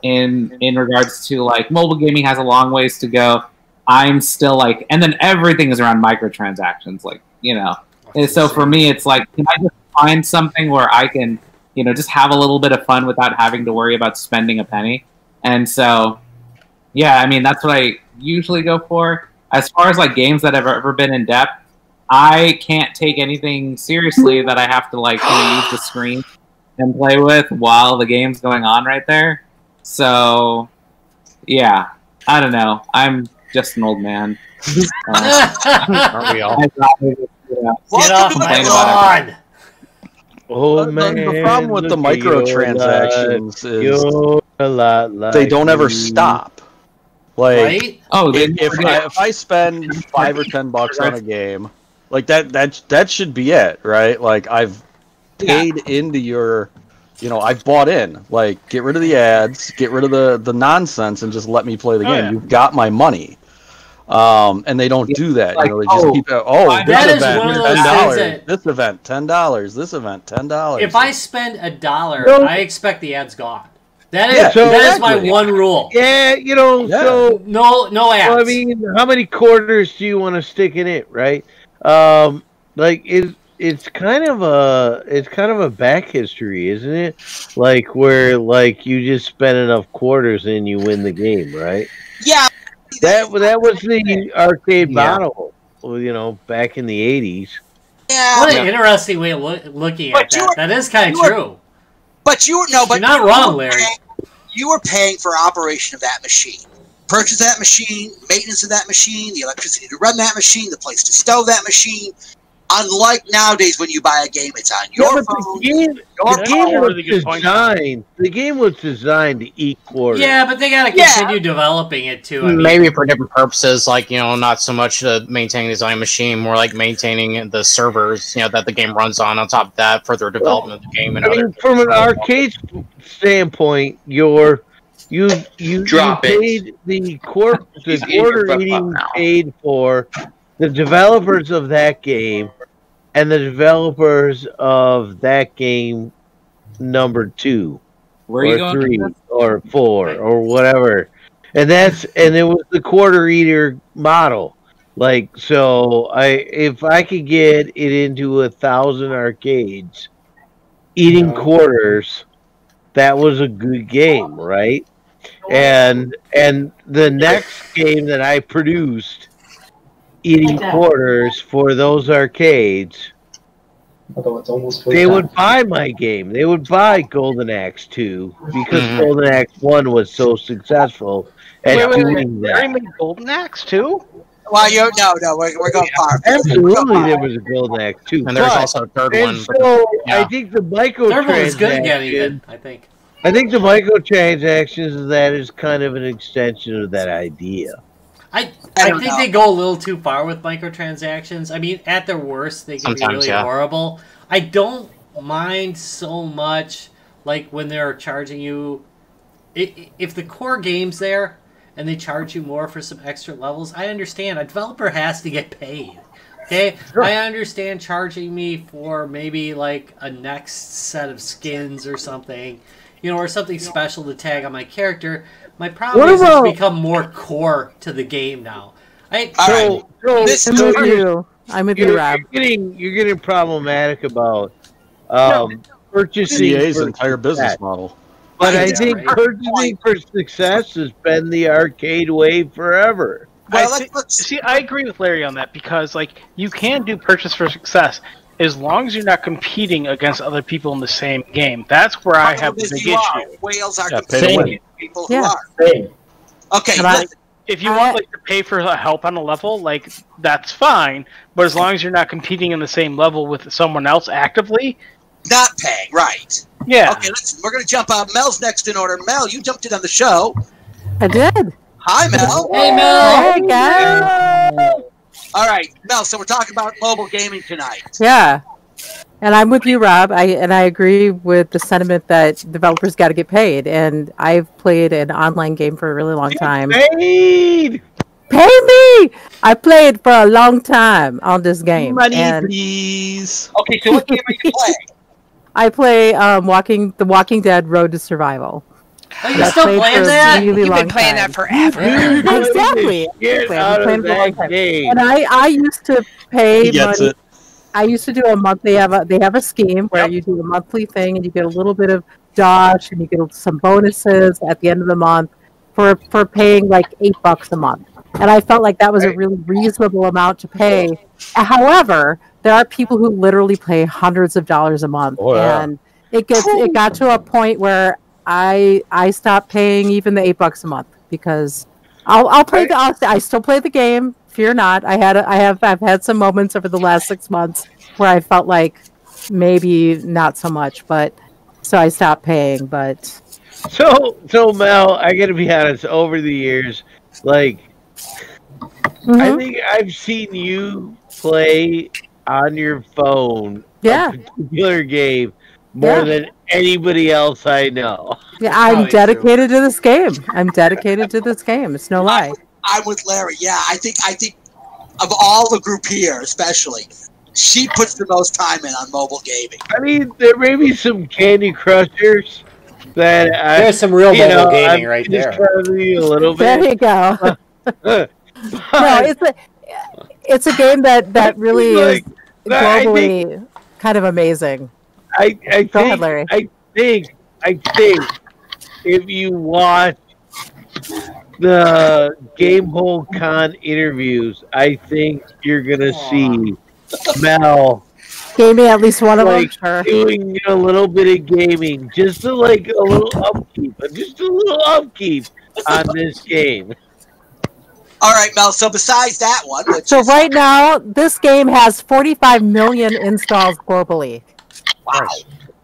in regards to, like, mobile gaming has a long ways to go. I'm still, like, and then everything is around microtransactions, like, And so for me, it's like, can I just find something where I can, just have a little bit of fun without having to worry about spending a penny? And so, yeah, I mean, that's what I usually go for. As far as like games that have ever been in depth, I can't take anything seriously that I have to like use the screen and play with while the game's going on right there. So, yeah, I don't know. I'm just an old man. Aren't we all? Get off my lawn! Oh man, the problem with the microtransactions is they don't ever stop. Like, right? if I spend $5 or $10 on a game, like that should be it, right? Like I've paid into your I've bought in. Like, get rid of the ads, get rid of the nonsense, and just let me play the game. Yeah. You've got my money. And they don't do that. Like, They just keep That this is event, one of those $10. things that- This event, $10. This event, $10. If I spend $1, No. I expect the ads gone. That is Yeah, that is my exactly. one rule. Yeah, so No ads. well, I mean, how many quarters do you want to stick in it, right? Like it's kind of a back history, isn't it? Like where like you just spend enough quarters and you win the game, right? Yeah. That was the arcade model, back in the 80s. Yeah. What an interesting way of looking at that. That is kind of true. But you're not wrong, Larry. You were paying for operation of that machine. Purchase that machine, maintenance of that machine, the electricity to run that machine, the place to stow that machine. Unlike nowadays when you buy a game, it's on your phone. The game was designed to eat quarters. Yeah, but they got to continue developing it too. I mean, Maybe for different purposes, like not so much maintaining the design machine, more like maintaining the servers, that the game runs on. On top of that, further development of the game. And from an arcade standpoint, you paid the quarter eating paid for the developers of that game and the developers of that game number 2 Where or 3 or 4 or whatever. And it was the quarter eater model. Like, so if I could get it into 1,000 arcades eating quarters, that was a good game, right? And the next game that I produced eating quarters for those arcades, they would buy my game. They would buy Golden Axe 2 because Golden Axe 1 was so successful at doing that. Larry made Golden Axe too? Well, we're going far. Absolutely, there was a Golden Axe 2. And there's also a third one. So I think the third one was good again, microtransaction. even. I think the microtransactions of that is kind of an extension of that idea. I think they go a little too far with microtransactions. I mean, at their worst, they can be really horrible. I don't mind so much, like, when they're charging you... If the core game's there, and they charge you more for some extra levels, I understand. A developer has to get paid. Okay? Sure. I understand charging me for maybe, like, a next set of skins or something, or something special to tag on my character. My problem is it's become more core to the game now. I'm with you, Rob. You're getting problematic about purchasing CA's for entire business model. But I think purchasing for success has been the arcade way forever. Well, see, I agree with Larry on that because, like, you can do purchase for success as long as you're not competing against other people in the same game. That's where I have the big issue. Whales are competing people who are. Okay, if you want to pay for help on a level, like, that's fine. But as long as you're not competing in the same level with someone else actively, not paying, right? Yeah. Okay, we're gonna jump out. Mel's next in order. Mel, you jumped in on the show. I did. Hi, Mel. Hey, Mel. Hey, guys. All right, Mel. So we're talking about mobile gaming tonight. Yeah. And I'm with you, Rob. I agree with the sentiment that developers got to get paid. And I've played an online game for a really long time. Paid! Pay me! I played for a long time on this game. Money, please. Okay, so what game are you playing? I play The Walking Dead: Road to Survival. Oh, you still playing that? Really You've been playing that forever. Exactly. Get out of that game. And I used to pay money. It. I used to do a month. They have a scheme where you do a monthly thing, and you get a little bit of dodge, and you get some bonuses at the end of the month for paying like $8 a month. And I felt like that was a really reasonable amount to pay. However, there are people who literally pay hundreds of dollars a month, and it got to a point where I stopped paying even the $8 a month because I still play the game. Fear not. I've had some moments over the last 6 months where I felt like maybe not so much, but so I stopped paying. But so Mel, I got to be honest. Over the years, like I think I've seen you play on your phone a particular game more than anybody else I know. Yeah, I'm dedicated to this game. I'm dedicated to this game. It's no lie. I'm with Larry. Yeah, I think of all the group here, especially, she puts the most time in on mobile gaming. I mean, there may be some Candy Crushers that there's some real mobile gaming right there. A little bit. There you go. No, it's a game that really is globally kind of amazing. I Go ahead, Larry. I think if you watch the Gamehole Con interviews, I think you're gonna see Mel gaming at least one of them. Sure. Doing a little bit of gaming, just to like a little upkeep on this game. All right, Mel. So besides that one, so right now this game has 45 million installs globally. Wow.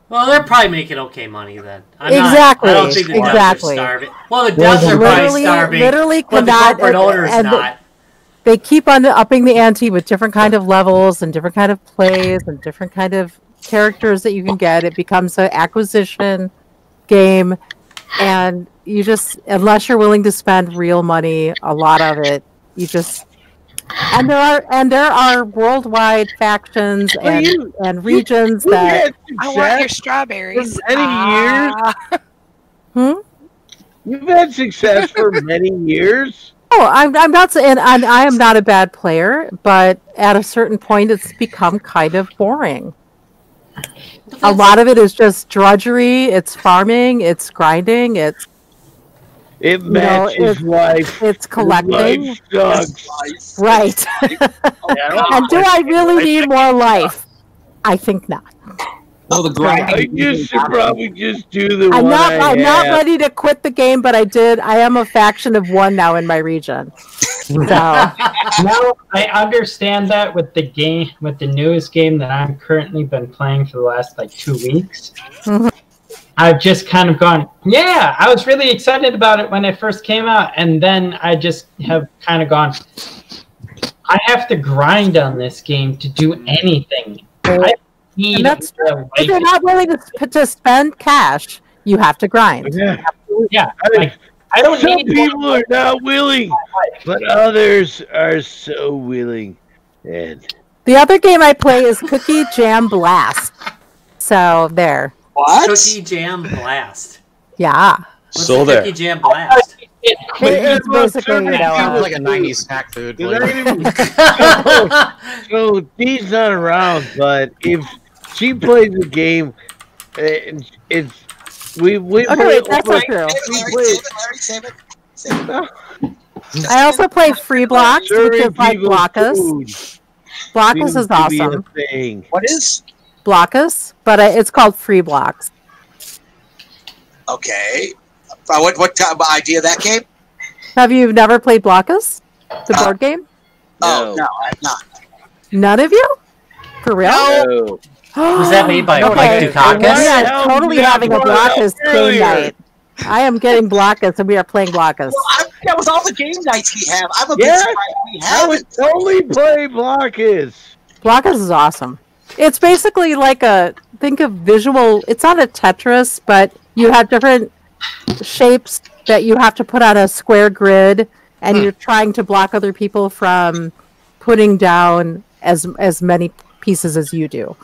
Well, they're probably making okay money then. I don't think the devs are starving. Well, the devs are probably starving. Literally but cannot. The corporate owners not. They keep on upping the ante with different kind of levels and different kind of plays and different kind of characters that you can get. It becomes an acquisition game, and you just, unless you're willing to spend real money, a lot of it, you just. And there are worldwide factions and regions that I want your strawberries. For many years. You've had success for many years. Oh, I'm not saying I am not a bad player, but at a certain point, it's become kind of boring. A lot of it is just drudgery. It's farming. It's grinding. It matches life. It's collecting. Life sucks. Right. And do I really need more life? I think not. Well, the grind. I should probably just do the I'm one not ready to quit the game, but I am a faction of one now in my region. So now I understand that with the newest game that I'm currently been playing for the last 2 weeks. Mm-hmm. I've just kind of gone, yeah, I was really excited about it when it first came out, and then I just have kind of gone, I have to grind on this game to do anything. If you're not willing to spend cash, you have to grind. Yeah. I don't Some need people are not willing, but others are so willing. And the other game I play is Cookie Jam Blast. So there. What? Cookie Jam Blast. Yeah. What's Cookie Jam Blast? It's basically, sounds like a 90s snack food. So Dee's not around, but if she plays the game, we play wait, that's not true. Save it. I also play Free Blocks, which is like Blockus. Blockus is awesome. What is? Blockus, but it's called Free Blocks. Okay. What kind of idea of that game? Have you never played Blockus? The board game? Oh, no, I have not. None of you? For real? No. Was that made by Mike Dukakis? We are totally having a Blockus game night. I am getting Blockus, and we are playing Blockus. That was all the game nights we have. I'm a bit surprised we I would totally play Blockus. Blockus is awesome. It's basically like think of visual, it's not a Tetris, but you have different shapes that you have to put on a square grid, and you're trying to block other people from putting down as many pieces as you do.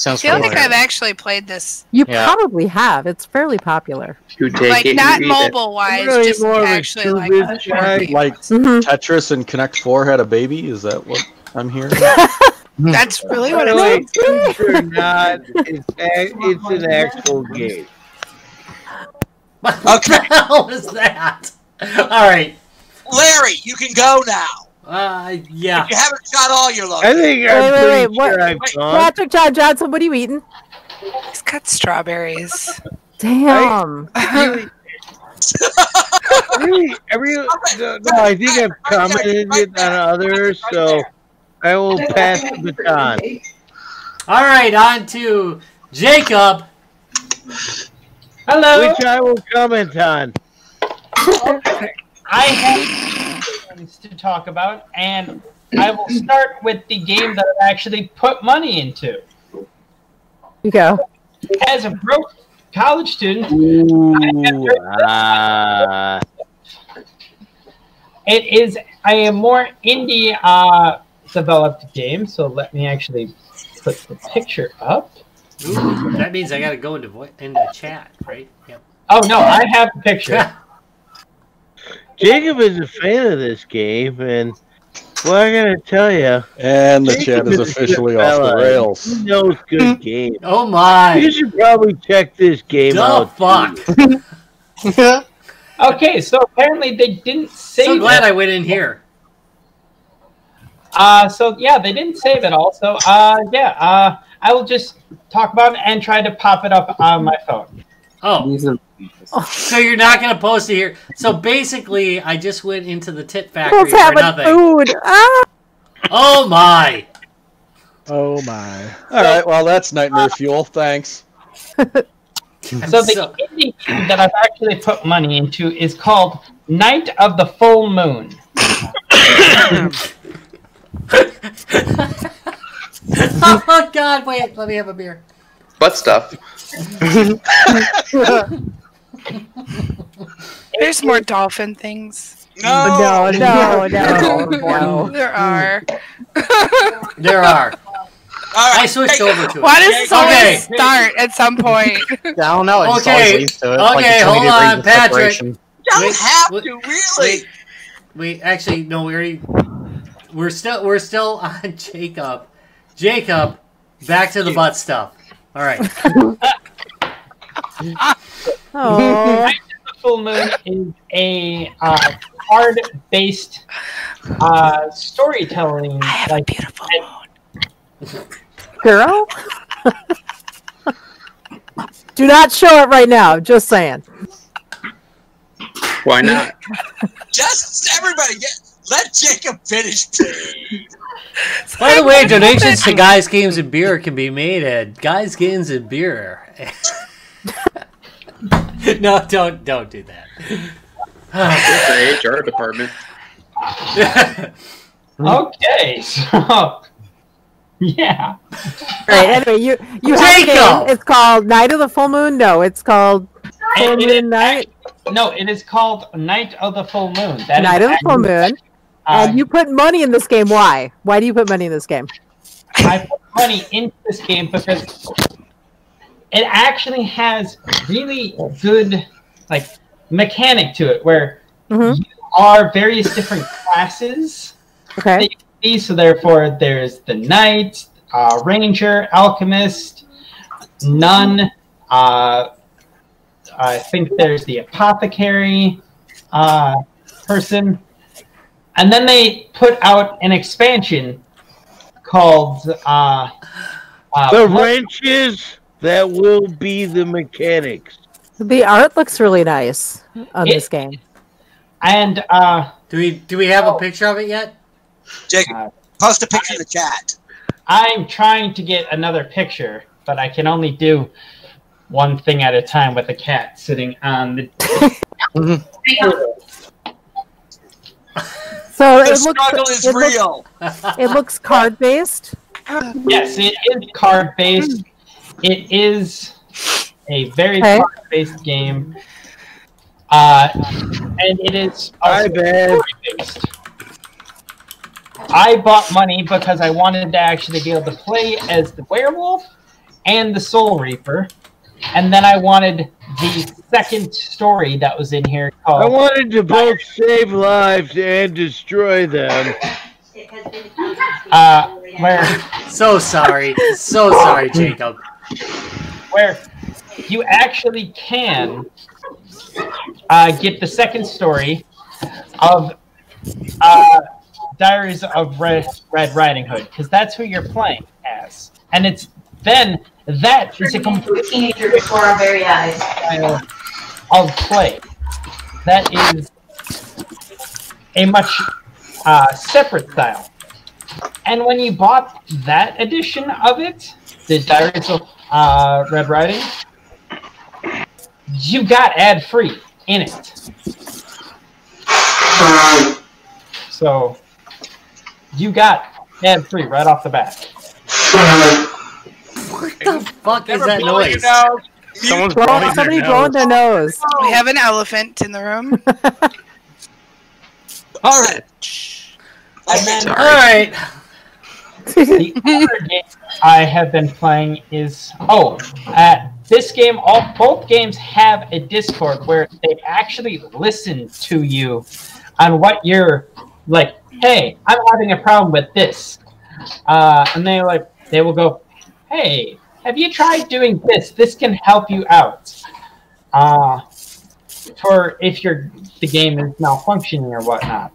I don't think I've actually played this. You probably have. It's fairly popular. Not mobile wise, just actually like Tetris and Connect 4 had a baby. Is that what I'm hearing? That's really what it is. It's an actual game. Okay. What the hell is that? All right, Larry, you can go now. Yeah. If you haven't shot all your loads. I think I'm pretty sure Patrick John Johnson, what are you eating? He's got strawberries. Damn. I think I've commented on others, so I will pass the baton. All right, on to Jacob. Hello. Which I will comment on. I have things to talk about, and I will start with the game that I actually put money into. You go. as a broke college student, it is a more indie developed game. So let me actually put the picture up. Ooh, that means I gotta go into chat, right? Yep. Oh no, I have the picture. Jacob is a fan of this game, and well, I gotta tell you, and the chat is officially off the rails. He knows good games. Oh my! You should probably check this game out. Fuck. Okay, so apparently they didn't save. So glad I went in here. So yeah, they didn't save it all. So I will just talk about it and try to pop it up on my phone. Oh. So you're not going to post it here. So basically, I just went into the tit factory for nothing. Food. Ah! Oh my! Oh my! All right, well that's nightmare fuel. Thanks. So the indie game that I've actually put money into is called Night of the Full Moon. Oh God! Wait, let me have a beer. Butt stuff. There's more dolphin things. No. There are. There are. I switched over to it. Why does this always start at some point? I don't know. It just always leads to it. Okay, hold on, Patrick. Don't have to really. Wait, actually, no. We're still on Jacob. Jacob, back to the butt stuff. All right. Oh. Night of the Full Moon is a card-based storytelling. I have a beautiful moon. Girl? Do not show it right now. Just saying. Why not? Just everybody let Jacob finish. By the way, donations to Guys, Games, and Beer can be made at Guys, Games, and Beer. No, don't do that. It's the HR department. Okay, so yeah. Right. Anyway, you have a game. It's called Night of the Full Moon. No, it's called Full Moon Night. No, it is called Night of the Full Moon. Night of the Full Moon. And you put money in this game. Why? Why do you put money in this game? I put money into this game because it actually has really good mechanic to it, where you are various different classes. Okay. So therefore, there's the knight, ranger, alchemist, nun. I think there's the apothecary person. And then they put out an expansion called the wrenches that will be the mechanics. The art looks really nice on this game. And do we have a picture of it yet? Jacob, post a picture in the chat. I'm trying to get another picture, but I can only do one thing at a time with a cat sitting on the. So the struggle is real. It looks card based. Yes, it is card based. It is a very card based game, and it is also based. I bought money because I wanted to actually be able to play as the werewolf and the Soul Reaper, and then I wanted the second story that was in here called. I wanted to both save lives and destroy them. Where? So sorry, Jacob. Where you actually can get the second story of Diaries of Red Riding Hood, because that's who you're playing as, and it's then that is a complete teenager before our very eyes style of play. That is a much separate style. And when you bought that edition of it, the Diaries of Red Riding, you got ad-free in it. So you got ad-free right off the bat. What the fuck is that blow your noise? nose. Someone's blowing Somebody their blowing their nose. We have an elephant in the room. All right. And then, All right. the other game I have been playing is this game. Both games have a Discord where they actually listen to you on what you're like. Hey, I'm having a problem with this, and they will go, hey, have you tried doing this? This can help you out. For if the game is malfunctioning or whatnot.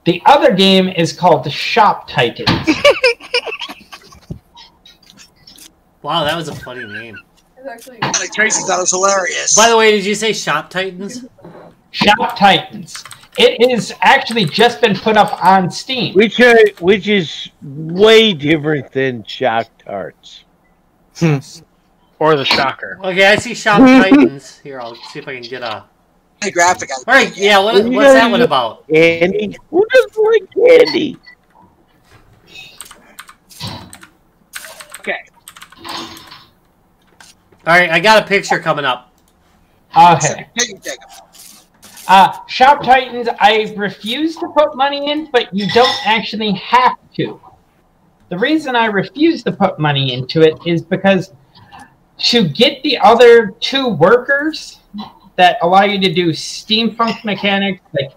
The other game is called Shop Titans. Wow, that was a funny name. Like Tracy thought it was hilarious. By the way, did you say Shop Titans? Shop Titans. It is actually just been put up on Steam. Which is way different than Shock Tarts. Or the Shocker. Okay, I see Shop Titans. Here, I'll see if I can get a graphic. All right, yeah. What's that one about? Candy? Who doesn't like candy? Okay. All right, I got a picture coming up. Okay. Shop Titans, I refuse to put money in, but you don't actually have to. The reason I refuse to put money into it is because to get the other 2 workers that allow you to do steampunk mechanics like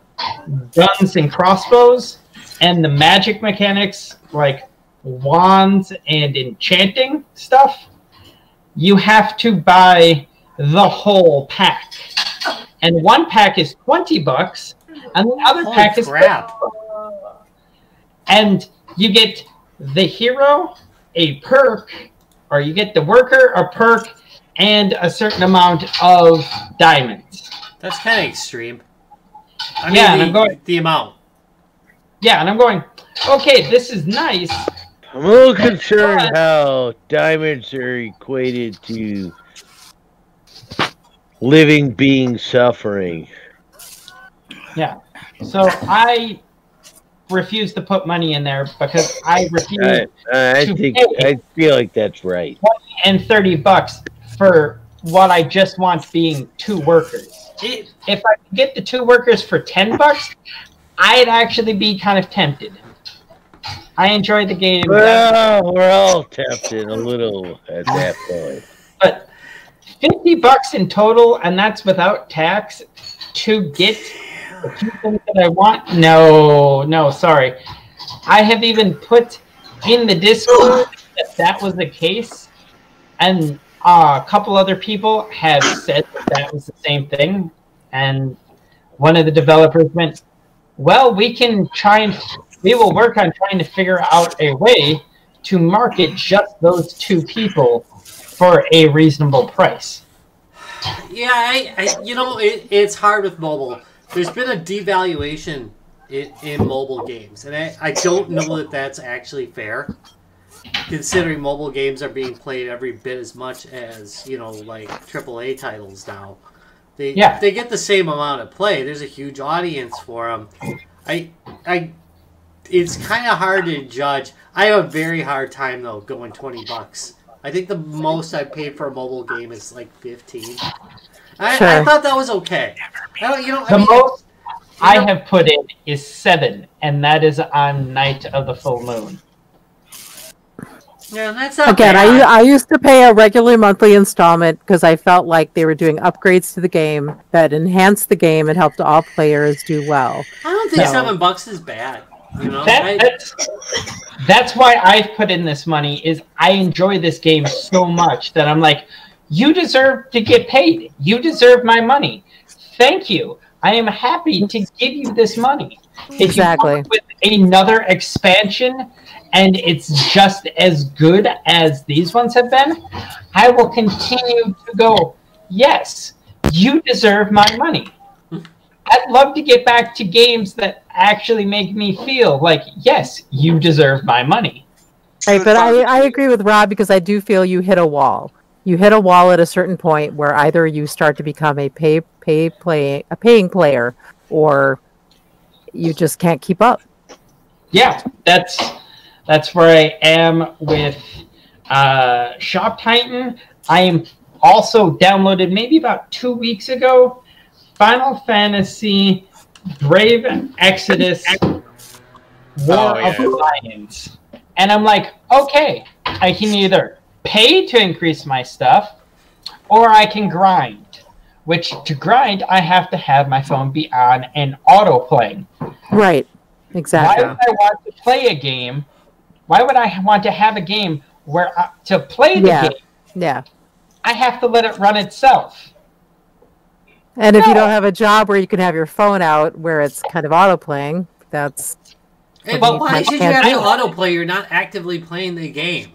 guns and crossbows, and the magic mechanics like wands and enchanting stuff, you have to buy the whole pack. And one pack is $20, and the other pack is crap. $30. And you get the hero, a perk, or you get the worker, a perk, and a certain amount of diamonds. That's kind of extreme. I mean, Yeah, and I'm going- the amount. Yeah, and I'm going, okay, this is nice. I'm a little concerned how diamonds are equated to living beings suffering. Yeah. So I refuse to put money in there because I refuse I feel like that's right. $20 and $30 for what I just want being 2 workers. If I could get the 2 workers for $10, I'd actually be kind of tempted. I enjoy the game. Well, we're all tempted a little at that point. But $50 in total, and that's without tax, to get the 2 things that I want? No, sorry. I have even put in the Discord that was the case, and a couple other people have said that was the same thing, and one of the developers went, well, we will work on trying to figure out a way to market just those 2 people for a reasonable price. Yeah, it's hard with mobile. There's been a devaluation in mobile games, and I don't know that that's actually fair, considering mobile games are being played every bit as much as, like AAA titles now. They get the same amount of play. There's a huge audience for them. It's kind of hard to judge. I have a very hard time though going $20. I think the most I paid for a mobile game is like 15. I thought that was okay. The most I have put in is 7, and that is on Night of the Full Moon. Yeah, that's not Again, bad. I used to pay a regular monthly installment because I felt like they were doing upgrades to the game that enhanced the game and helped all players do well. I don't think $7 is bad. That's why I've put in this money. Is I enjoy this game so much that I'm like, you deserve to get paid. You deserve my money. Thank you. I am happy to give you this money. If you come up with another expansion and it's just as good as these ones have been, I will continue to go, yes, you deserve my money. I'd love to get back to games that actually make me feel like, yes, you deserve my money. Right, but I agree with Rob because I do feel you hit a wall. You hit a wall at a certain point where either you start to become a paying player, or you just can't keep up. Yeah, that's where I am with Shop Titan. I am also downloaded maybe about 2 weeks ago. Final Fantasy Brave Exodus War of Lions. And I'm like, okay, I can either pay to increase my stuff or I can grind. Which, to grind, I have to have my phone be on and autoplay. Right. Exactly. Why would I want to play a game? Why would I want to have a game where to play the game? Yeah. I have to let it run itself. And if you don't have a job where you can have your phone out where it's kind of autoplaying, that's... Hey, but why should you have to autoplay? You're not actively playing the game.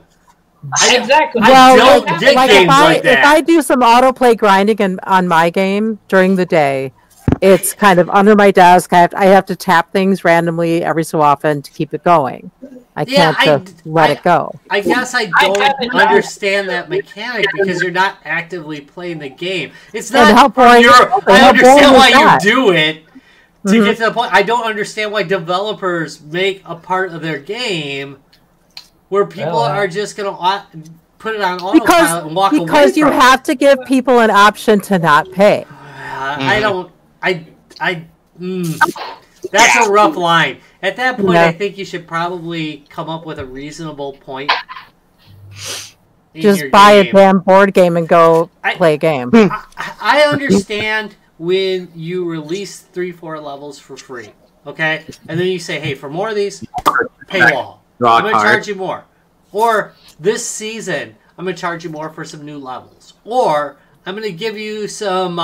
Exactly. I don't get games like that. If I do some autoplay grinding on my game during the day, it's kind of under my desk. I have to tap things randomly every so often to keep it going. I can't just let it go. I guess I don't understand that mechanic because you're not actively playing the game. It's not. How boring, I understand why you do it to get to the point. I don't understand why developers make a part of their game where people are just going to put it on autopilot and walk away from it. Because you have to give people an option to not pay. I don't... that's a rough line. At that point, I think you should probably come up with a reasonable point. Just buy a damn board game and go play a game. I understand when you release 3-4 levels for free, okay? And then you say, hey, for more of these, paywall. I'm going to charge you more. Or this season, I'm going to charge you more for some new levels. Or I'm going to give you some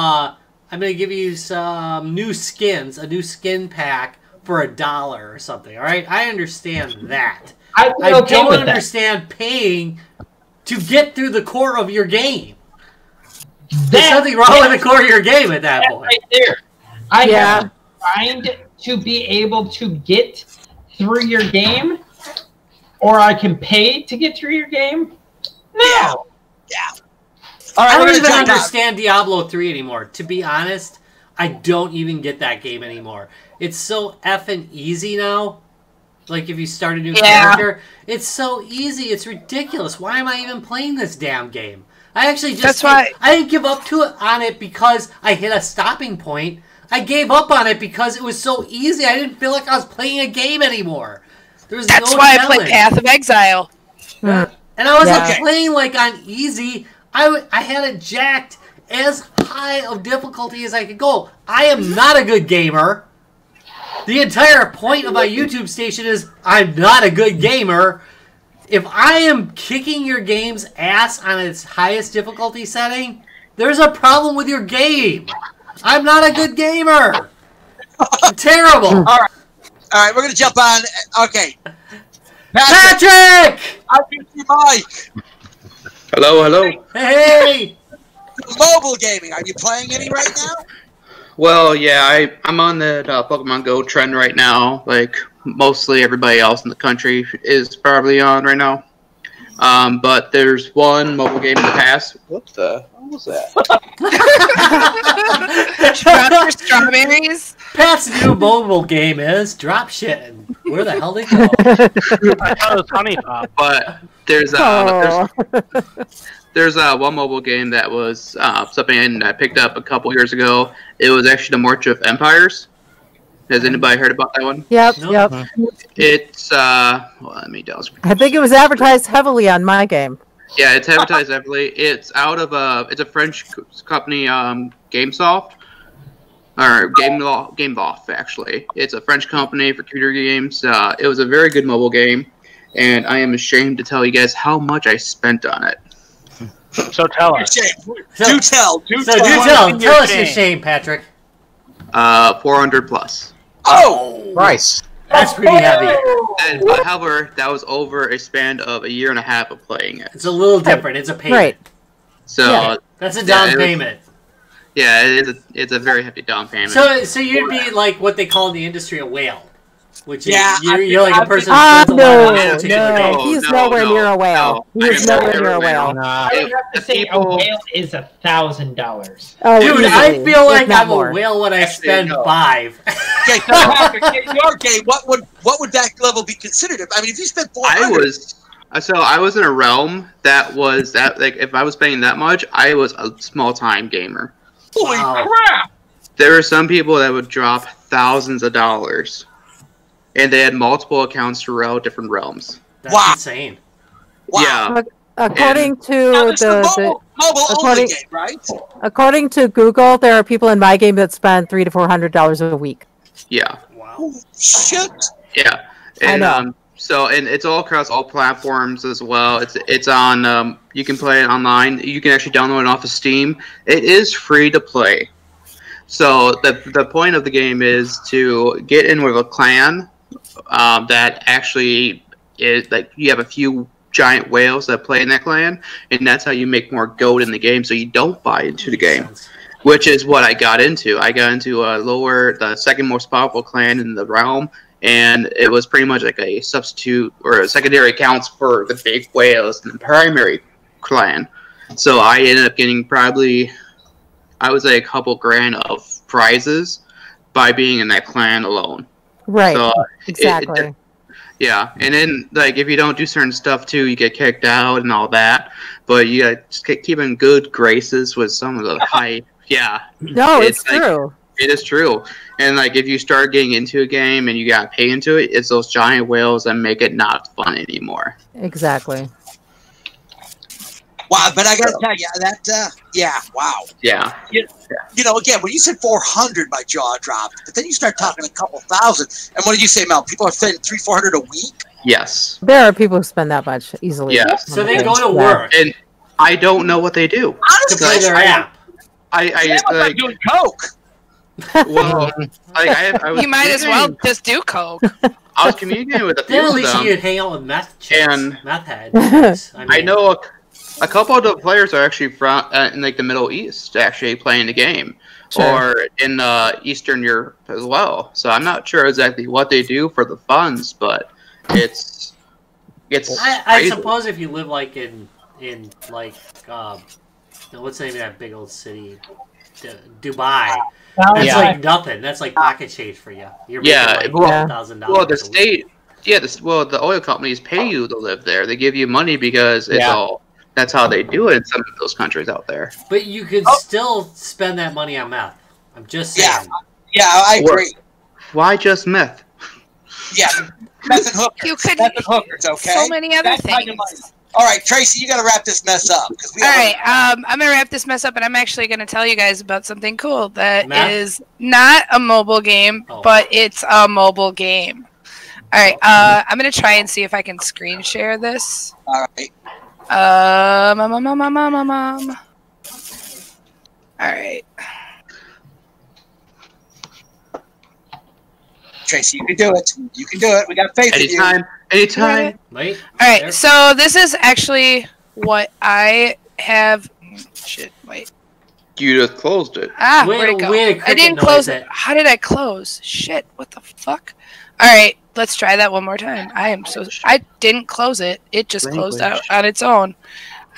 new skins, a new skin pack for $1 or something. All right, I understand that. I don't understand paying to get through the core of your game. There's something wrong with the core of your game at that point. Right there. I have to grind to be able to get through your game. Or I can pay to get through your game? No. Yeah. All right, I don't even understand Diablo 3 anymore. To be honest, I don't even get that game anymore. It's so effing easy now. Like, if you start a new character, it's so easy. It's ridiculous. Why am I even playing this damn game? I actually just... I didn't give up on it because I hit a stopping point. I gave up on it because it was so easy. I didn't feel like I was playing a game anymore. That's why I played Path of Exile. And I wasn't playing like on easy. I had it jacked as high of difficulty as I could go. I am not a good gamer. The entire point of my YouTube station is I'm not a good gamer. If I am kicking your game's ass on its highest difficulty setting, there's a problem with your game. I'm not a good gamer. I'm terrible. All right, we're going to jump on. Okay. Patrick! I can see Mike. Hello. Hey! Mobile gaming. Are you playing any right now? Well, yeah, I'm on the Pokemon Go trend right now. Like, mostly everybody else in the country is probably on right now. But there's one mobile game in the past. What was that? Drop your strawberries? Pat's new mobile game is drop shit. And where the hell they go? I thought it was Honey Pop. But there's one mobile game that was something I picked up a couple years ago. It was actually the March of Empires. Has anybody heard about that one? Yep. It's let me tell you. I think it was advertised heavily on my game. Yeah, it's advertised heavily. It's out of it's a French company, GameSoft, or GameLoft actually. It's a French company for computer games. It was a very good mobile game, and I am ashamed to tell you guys how much I spent on it. So tell us. Do tell. Tell us your shame, Patrick. 400 plus. Oh, Nice. That's pretty heavy. But however, that was over a span of a year and a half of playing it. It's a little different. It's a payment. Right. So that's a down payment. Yeah, it's a very heavy down payment. So you'd be like what they call in the industry a whale. Which is, Yeah, you're like a person who spends a lot on a particular game. He's nowhere near a whale. He's nowhere near a whale. I would have to say a whale is $1,000. Oh, dude, easily. I feel like I'm more. a whale when I spend 5. Okay, so Patrick, in your game, what would that level be considered? I mean, if you spent 400, So I was in a realm that was that like if I was paying that much, I was a small time gamer. Holy crap! There were some people that would drop thousands of dollars, and they had multiple accounts throughout different realms. That's insane. Wow. Yeah. According to mobile only game, right? According to Google, there are people in my game that spend $300 to $400 a week. Yeah. Wow. Shit. Yeah. And so and it's all across all platforms as well. It's on you can play it online. You can actually download it off of Steam. It is free to play. So the point of the game is to get in with a clan that actually is like you have a few giant whales that play in that clan, and that's how you make more gold in the game. So you don't buy into the game, which is what I got into. I got into the second most powerful clan in the realm, and it was pretty much like a substitute or a secondary accounts for the big whales in the primary clan. So I ended up getting probably, I would say, a couple grand of prizes by being in that clan alone. Right. So exactly. Yeah, and then like if you don't do certain stuff too, you get kicked out and all that. But you got to keep in good graces with some of the high. Yeah. No, it's true. It is true. And like if you start getting into a game and you got to pay into it, it's those giant whales that make it not fun anymore. Exactly. Wow, but I gotta tell you that wow. Yeah. You know, again, when you said 400, my jaw dropped. But then you start talking a couple thousand, and what did you say, Mel? People are spending 300-400 a week. Yes. There are people who spend that much easily. Yeah. So they go to work, and I don't know what they do. Honestly, to play their app. I like doing coke. Well, You might as well just do coke. I was communicating with a few Then at of least them, you could hang out with meth chicks, and meth heads. I know a couple of the players are actually from in like the Middle East, actually playing the game, or in Eastern Europe as well. So I'm not sure exactly what they do for the funds, but it's. I suppose if you live like in like what's the name of that big old city, Dubai. That's like nothing. That's like pocket change for you. You're making like $1,000. Well, the state, the oil companies pay you to live there. They give you money because it's all. That's how they do it in some of those countries out there. But you could still spend that money on meth. I'm just saying. Yeah, I agree. Why just meth? Yeah, meth and hookers. You could meth and hookers, okay? so many other things. All right, Tracy, you got to wrap this mess up. All right, I'm going to wrap this mess up, and I'm actually going to tell you guys about something cool that is not a mobile game, but it's a mobile game. All right, I'm going to try and see if I can screen share this. All right. All right. Tracy, you can do it. You can do it. We got faith in you. Anytime. Wait. All right. So this is actually what I have. Shit. Wait. You just closed it. Where'd it go? I didn't close it. How did I close? Shit. What the fuck? All right. Let's try that one more time. I didn't close it. It just closed out on its own.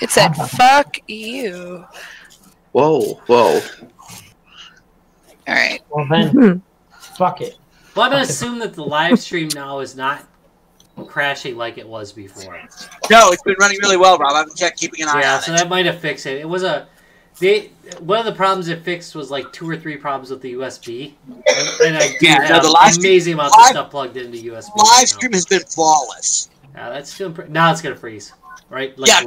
It said, fuck you. Whoa. All right. Well then, fuck it. Well, I'm going to assume that the live stream now is not crashing like it was before. No, it's been running really well, Rob. I've been keeping an eye on it. Yeah, so that might have fixed it. It was one of the problems it fixed was like 2 or 3 problems with the USB. And I have amazing amounts of stuff plugged into USB. Live stream has been flawless. Yeah, that's feeling now it's going to freeze. Right? Like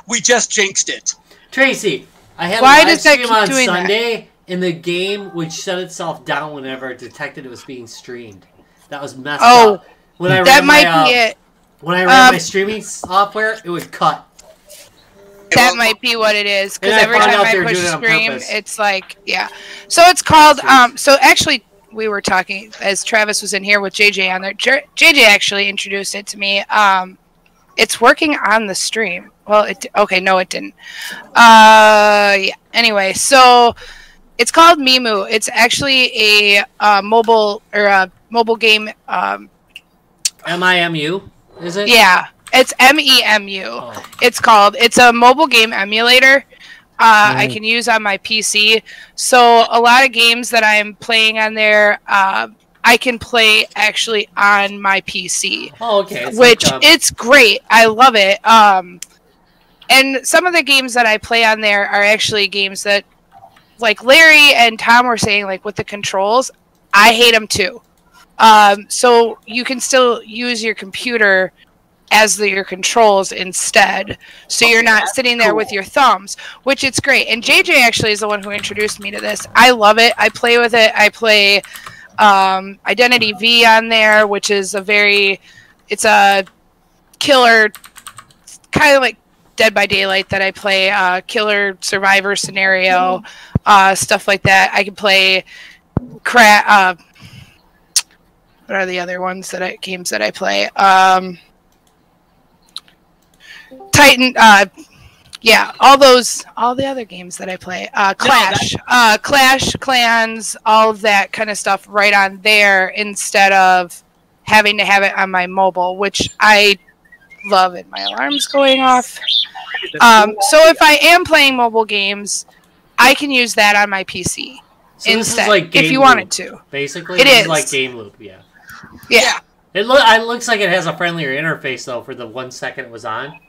we just jinxed it. Tracy, I had a live stream on Sunday, and the game would shut itself down whenever it detected it was being streamed. That was messed up. When I that might be it. When I ran my streaming software, it would cut. That might be what it is, because every time I push stream, it's like, So it's called, so actually, we were talking, as Travis was in here with JJ on there, JJ actually introduced it to me. It's working on the stream. Well, no, it didn't. Anyway, so it's called Mimu. It's actually a mobile game. MIMU, is it? Yeah. It's MEMU. Oh. It's a mobile game emulator I can use on my PC. So a lot of games that I'm playing on there, I I can play actually on my PC. Oh, okay. It's great. I love it. And some of the games that I play on there are actually games that, like Larry and Tom were saying, like with the controls, I hate them too. So you can still use your computer as your controls instead, so you're not sitting there with your thumbs, which it's great. And JJ actually is the one who introduced me to this. I love it. I play with it. I play Identity V on there, which is it's a killer, kind of like Dead by Daylight that I play, killer survivor scenario, stuff like that. I can play what are the other games that I play? Titan, all the other games that I play, Clash Clans, all of that kind of stuff right on there instead of having to have it on my mobile, which I love. And my alarm's going off. So if I am playing mobile games, I can use that on my PC instead, this is like if you Loop, wanted to. Basically, it is like Game Loop, yeah. Yeah. It looks like it has a friendlier interface though for the 1 second it was on.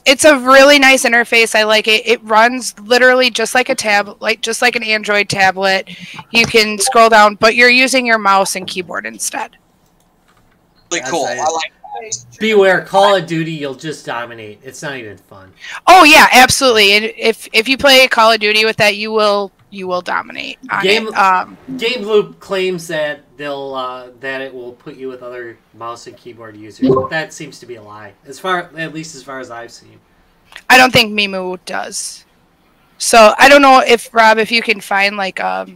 It's a really nice interface. I like it. It runs literally just like a just like an Android tablet. You can scroll down, but you're using your mouse and keyboard instead. Really cool. I like that. Beware, Call of Duty, you'll just dominate. It's not even fun. Oh yeah, absolutely. And if you play Call of Duty with that, you will dominate on Game Loop claims that that it will put you with other mouse and keyboard users. But that seems to be a lie, at least as far as I've seen. I don't think Mimu does. So I don't know if Rob, if you can find like a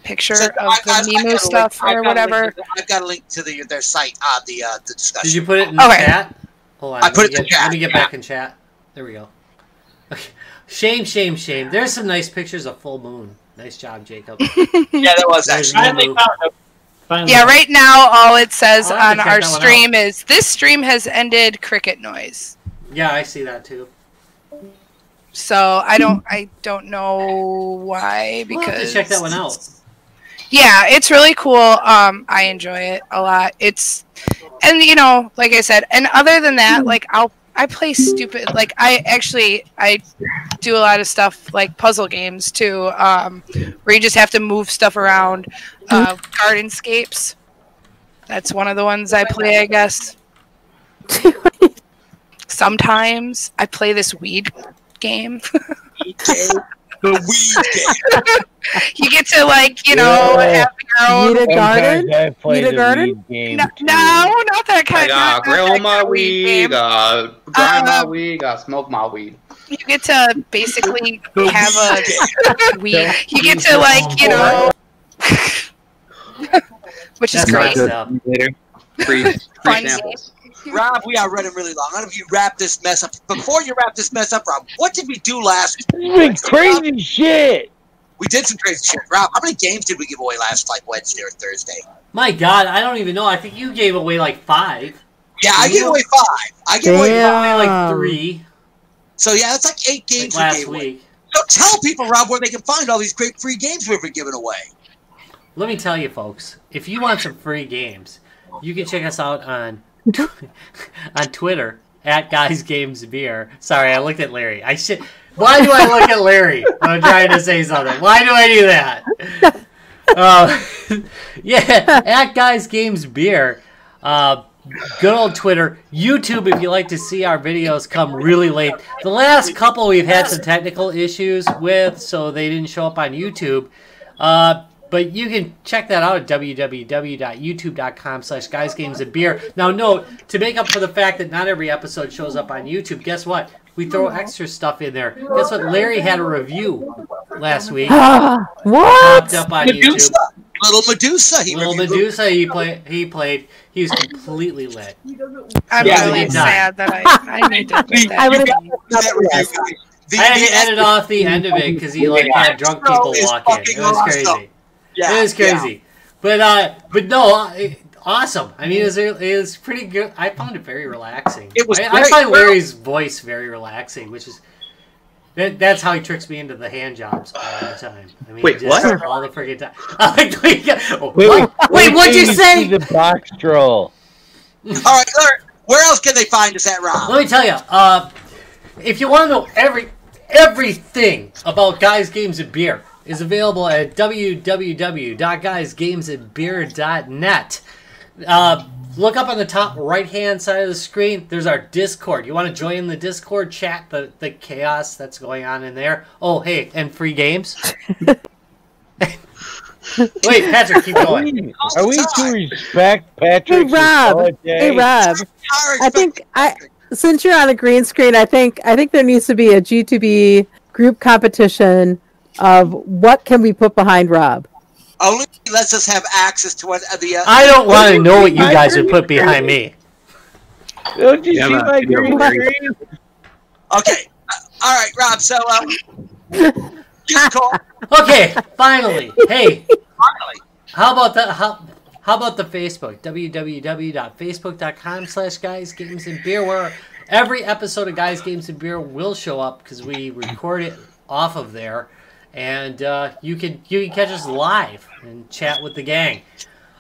picture of the Mimu stuff or whatever. I've got a link to their site on the discussion. Did you put it in the chat? Hold on. I put it in the chat. Let me get back in chat. There we go. Okay. Shame. There's some nice pictures of full moon. Nice job, Jacob. Yeah, that was actually. Yeah, right now all it says on our stream is, "This stream has ended cricket noise." Yeah, I see that too. So I don't know why, because We'll have to check that one out. Yeah, it's really cool. I enjoy it a lot. And like I said, and other than that, like I play stupid, like I do a lot of stuff like puzzle games too, where you just have to move stuff around. Gardenscapes. That's one of the ones I play, I guess. Sometimes I play this weed game. The weed game. You get to have your own. Need a garden? Need a garden? No, not that kind. I grill my weed, grind my weed, smoke my weed. You get to basically have a weed. You get to which is great. Free Fun samples. Rob, we are running really long. I don't know if you wrap this mess up. Before you wrap this mess up, Rob, what did we do last week? Crazy shit. We did some crazy shit. Rob, how many games did we give away last Wednesday or Thursday? My God, I don't even know. I think you gave away like 5. Yeah, I gave away 5. I gave away like 3. So yeah, that's like 8 games like we gave last away. week. So tell people, Rob, where they can find all these great free games we've been giving away. Let me tell you, folks, if you want some free games, you can check us out on Twitter at GuysGamesBeer. Sorry, I looked at Larry. Why do I look at Larry when I'm trying to say something? Why do I do that? At GuysGamesBeer. Good old Twitter. YouTube, if you like to see our videos come really late. The last couple we've had some technical issues with, so they didn't show up on YouTube. But you can check that out at www.youtube.com/guysgamesandbeer. Now note, to make up for the fact that not every episode shows up on YouTube, guess what? We throw extra stuff in there. Guess what? Larry had a review last week. What? Popped up on Medusa. YouTube. Little Medusa. Little Medusa he played. He was completely lit. I'm really sad that I need to put that. I would have I had to edit off the end of it because he had drunk people walk in. It was crazy. Yeah, it was crazy. Yeah. But no, awesome. I mean, it was pretty good. I found it very relaxing. It was I find Larry's voice very relaxing, which is That's how he tricks me into the hand jobs all the time. I mean, Wait, just what? all the friggin' time. Wait, what'd you say? The box troll. All right, where else can they find us at, Rob? Let me tell you, if you want to know everything about Guys, Games, and Beer, is available at www.guysgamesandbeer.net. Look up on the top right-hand side of the screen. There's our Discord. You want to join the Discord chat, the chaos that's going on in there. Oh, hey, and free games. Wait, Patrick, keep going. Are we to respect Patrick? Hey, Rob. I think since you're on a green screen, I think there needs to be a G2B group competition of what can we put behind Rob. Only lets us have access to what the. I don't want to know what you guys would put behind me. Don't you see my green screen? Okay, all right, Rob. So just call. Okay, finally. Hey, how about the Facebook? www.facebook.com/guysgamesandbeer, where every episode of Guys, Games, and Beer will show up because we record it off of there. And you can catch us live and chat with the gang.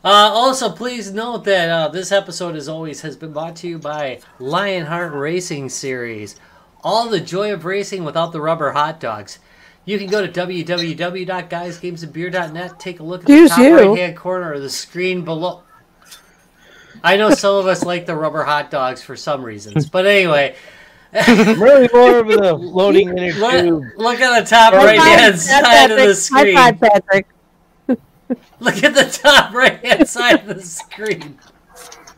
Also, please note that this episode, as always, has been brought to you by Lionheart Racing Series. All the joy of racing without the rubber hot dogs. You can go to www.guysgamesandbeer.net. Take a look at the top right-hand corner of the screen below. I know some of us like the rubber hot dogs for some reasons, but anyway. Really more of the floating in a tube. Look at the top right-hand side of the screen. High five, Patrick. Look at the top right-hand side of the screen.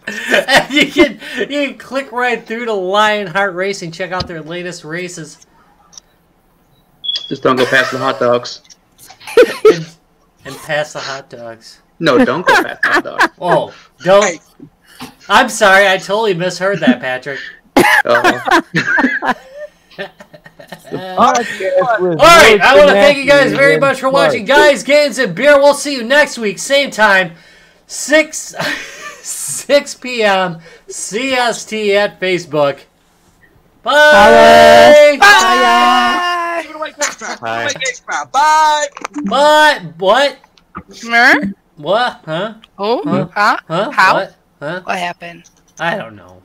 And you can click right through to Lionheart Racing. Check out their latest races. Just don't go past the hot dogs. and past the hot dogs. No, don't go past the hot dogs. Oh, don't. I'm sorry, I totally misheard that, Patrick. All right, I want to thank you guys very much for watching Guys, Games, and Beer. We'll see you next week, same time, 6 p.m. CST at Facebook. Bye. Bye. Bye. Bye. What? What? Huh? Oh? Huh? How? What? Huh? What happened? I don't know.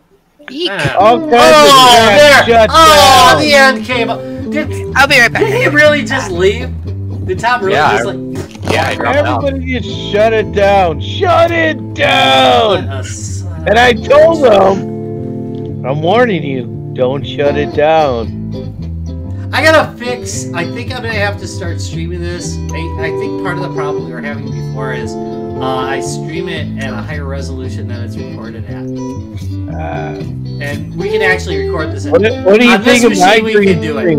Eek. Oh, there! Oh, the end came up. I'll be right back. Did he really just leave? Did Tom really just like... Yeah, I dropped out. Everybody just shut it down. Shut it down! And I told them, I'm warning you, don't shut it down. I gotta fix... I think I'm gonna have to start streaming this. I think part of the problem we were having before is I stream it at a higher resolution than it's recorded at. And we can actually record this. What do you think of my we can do it.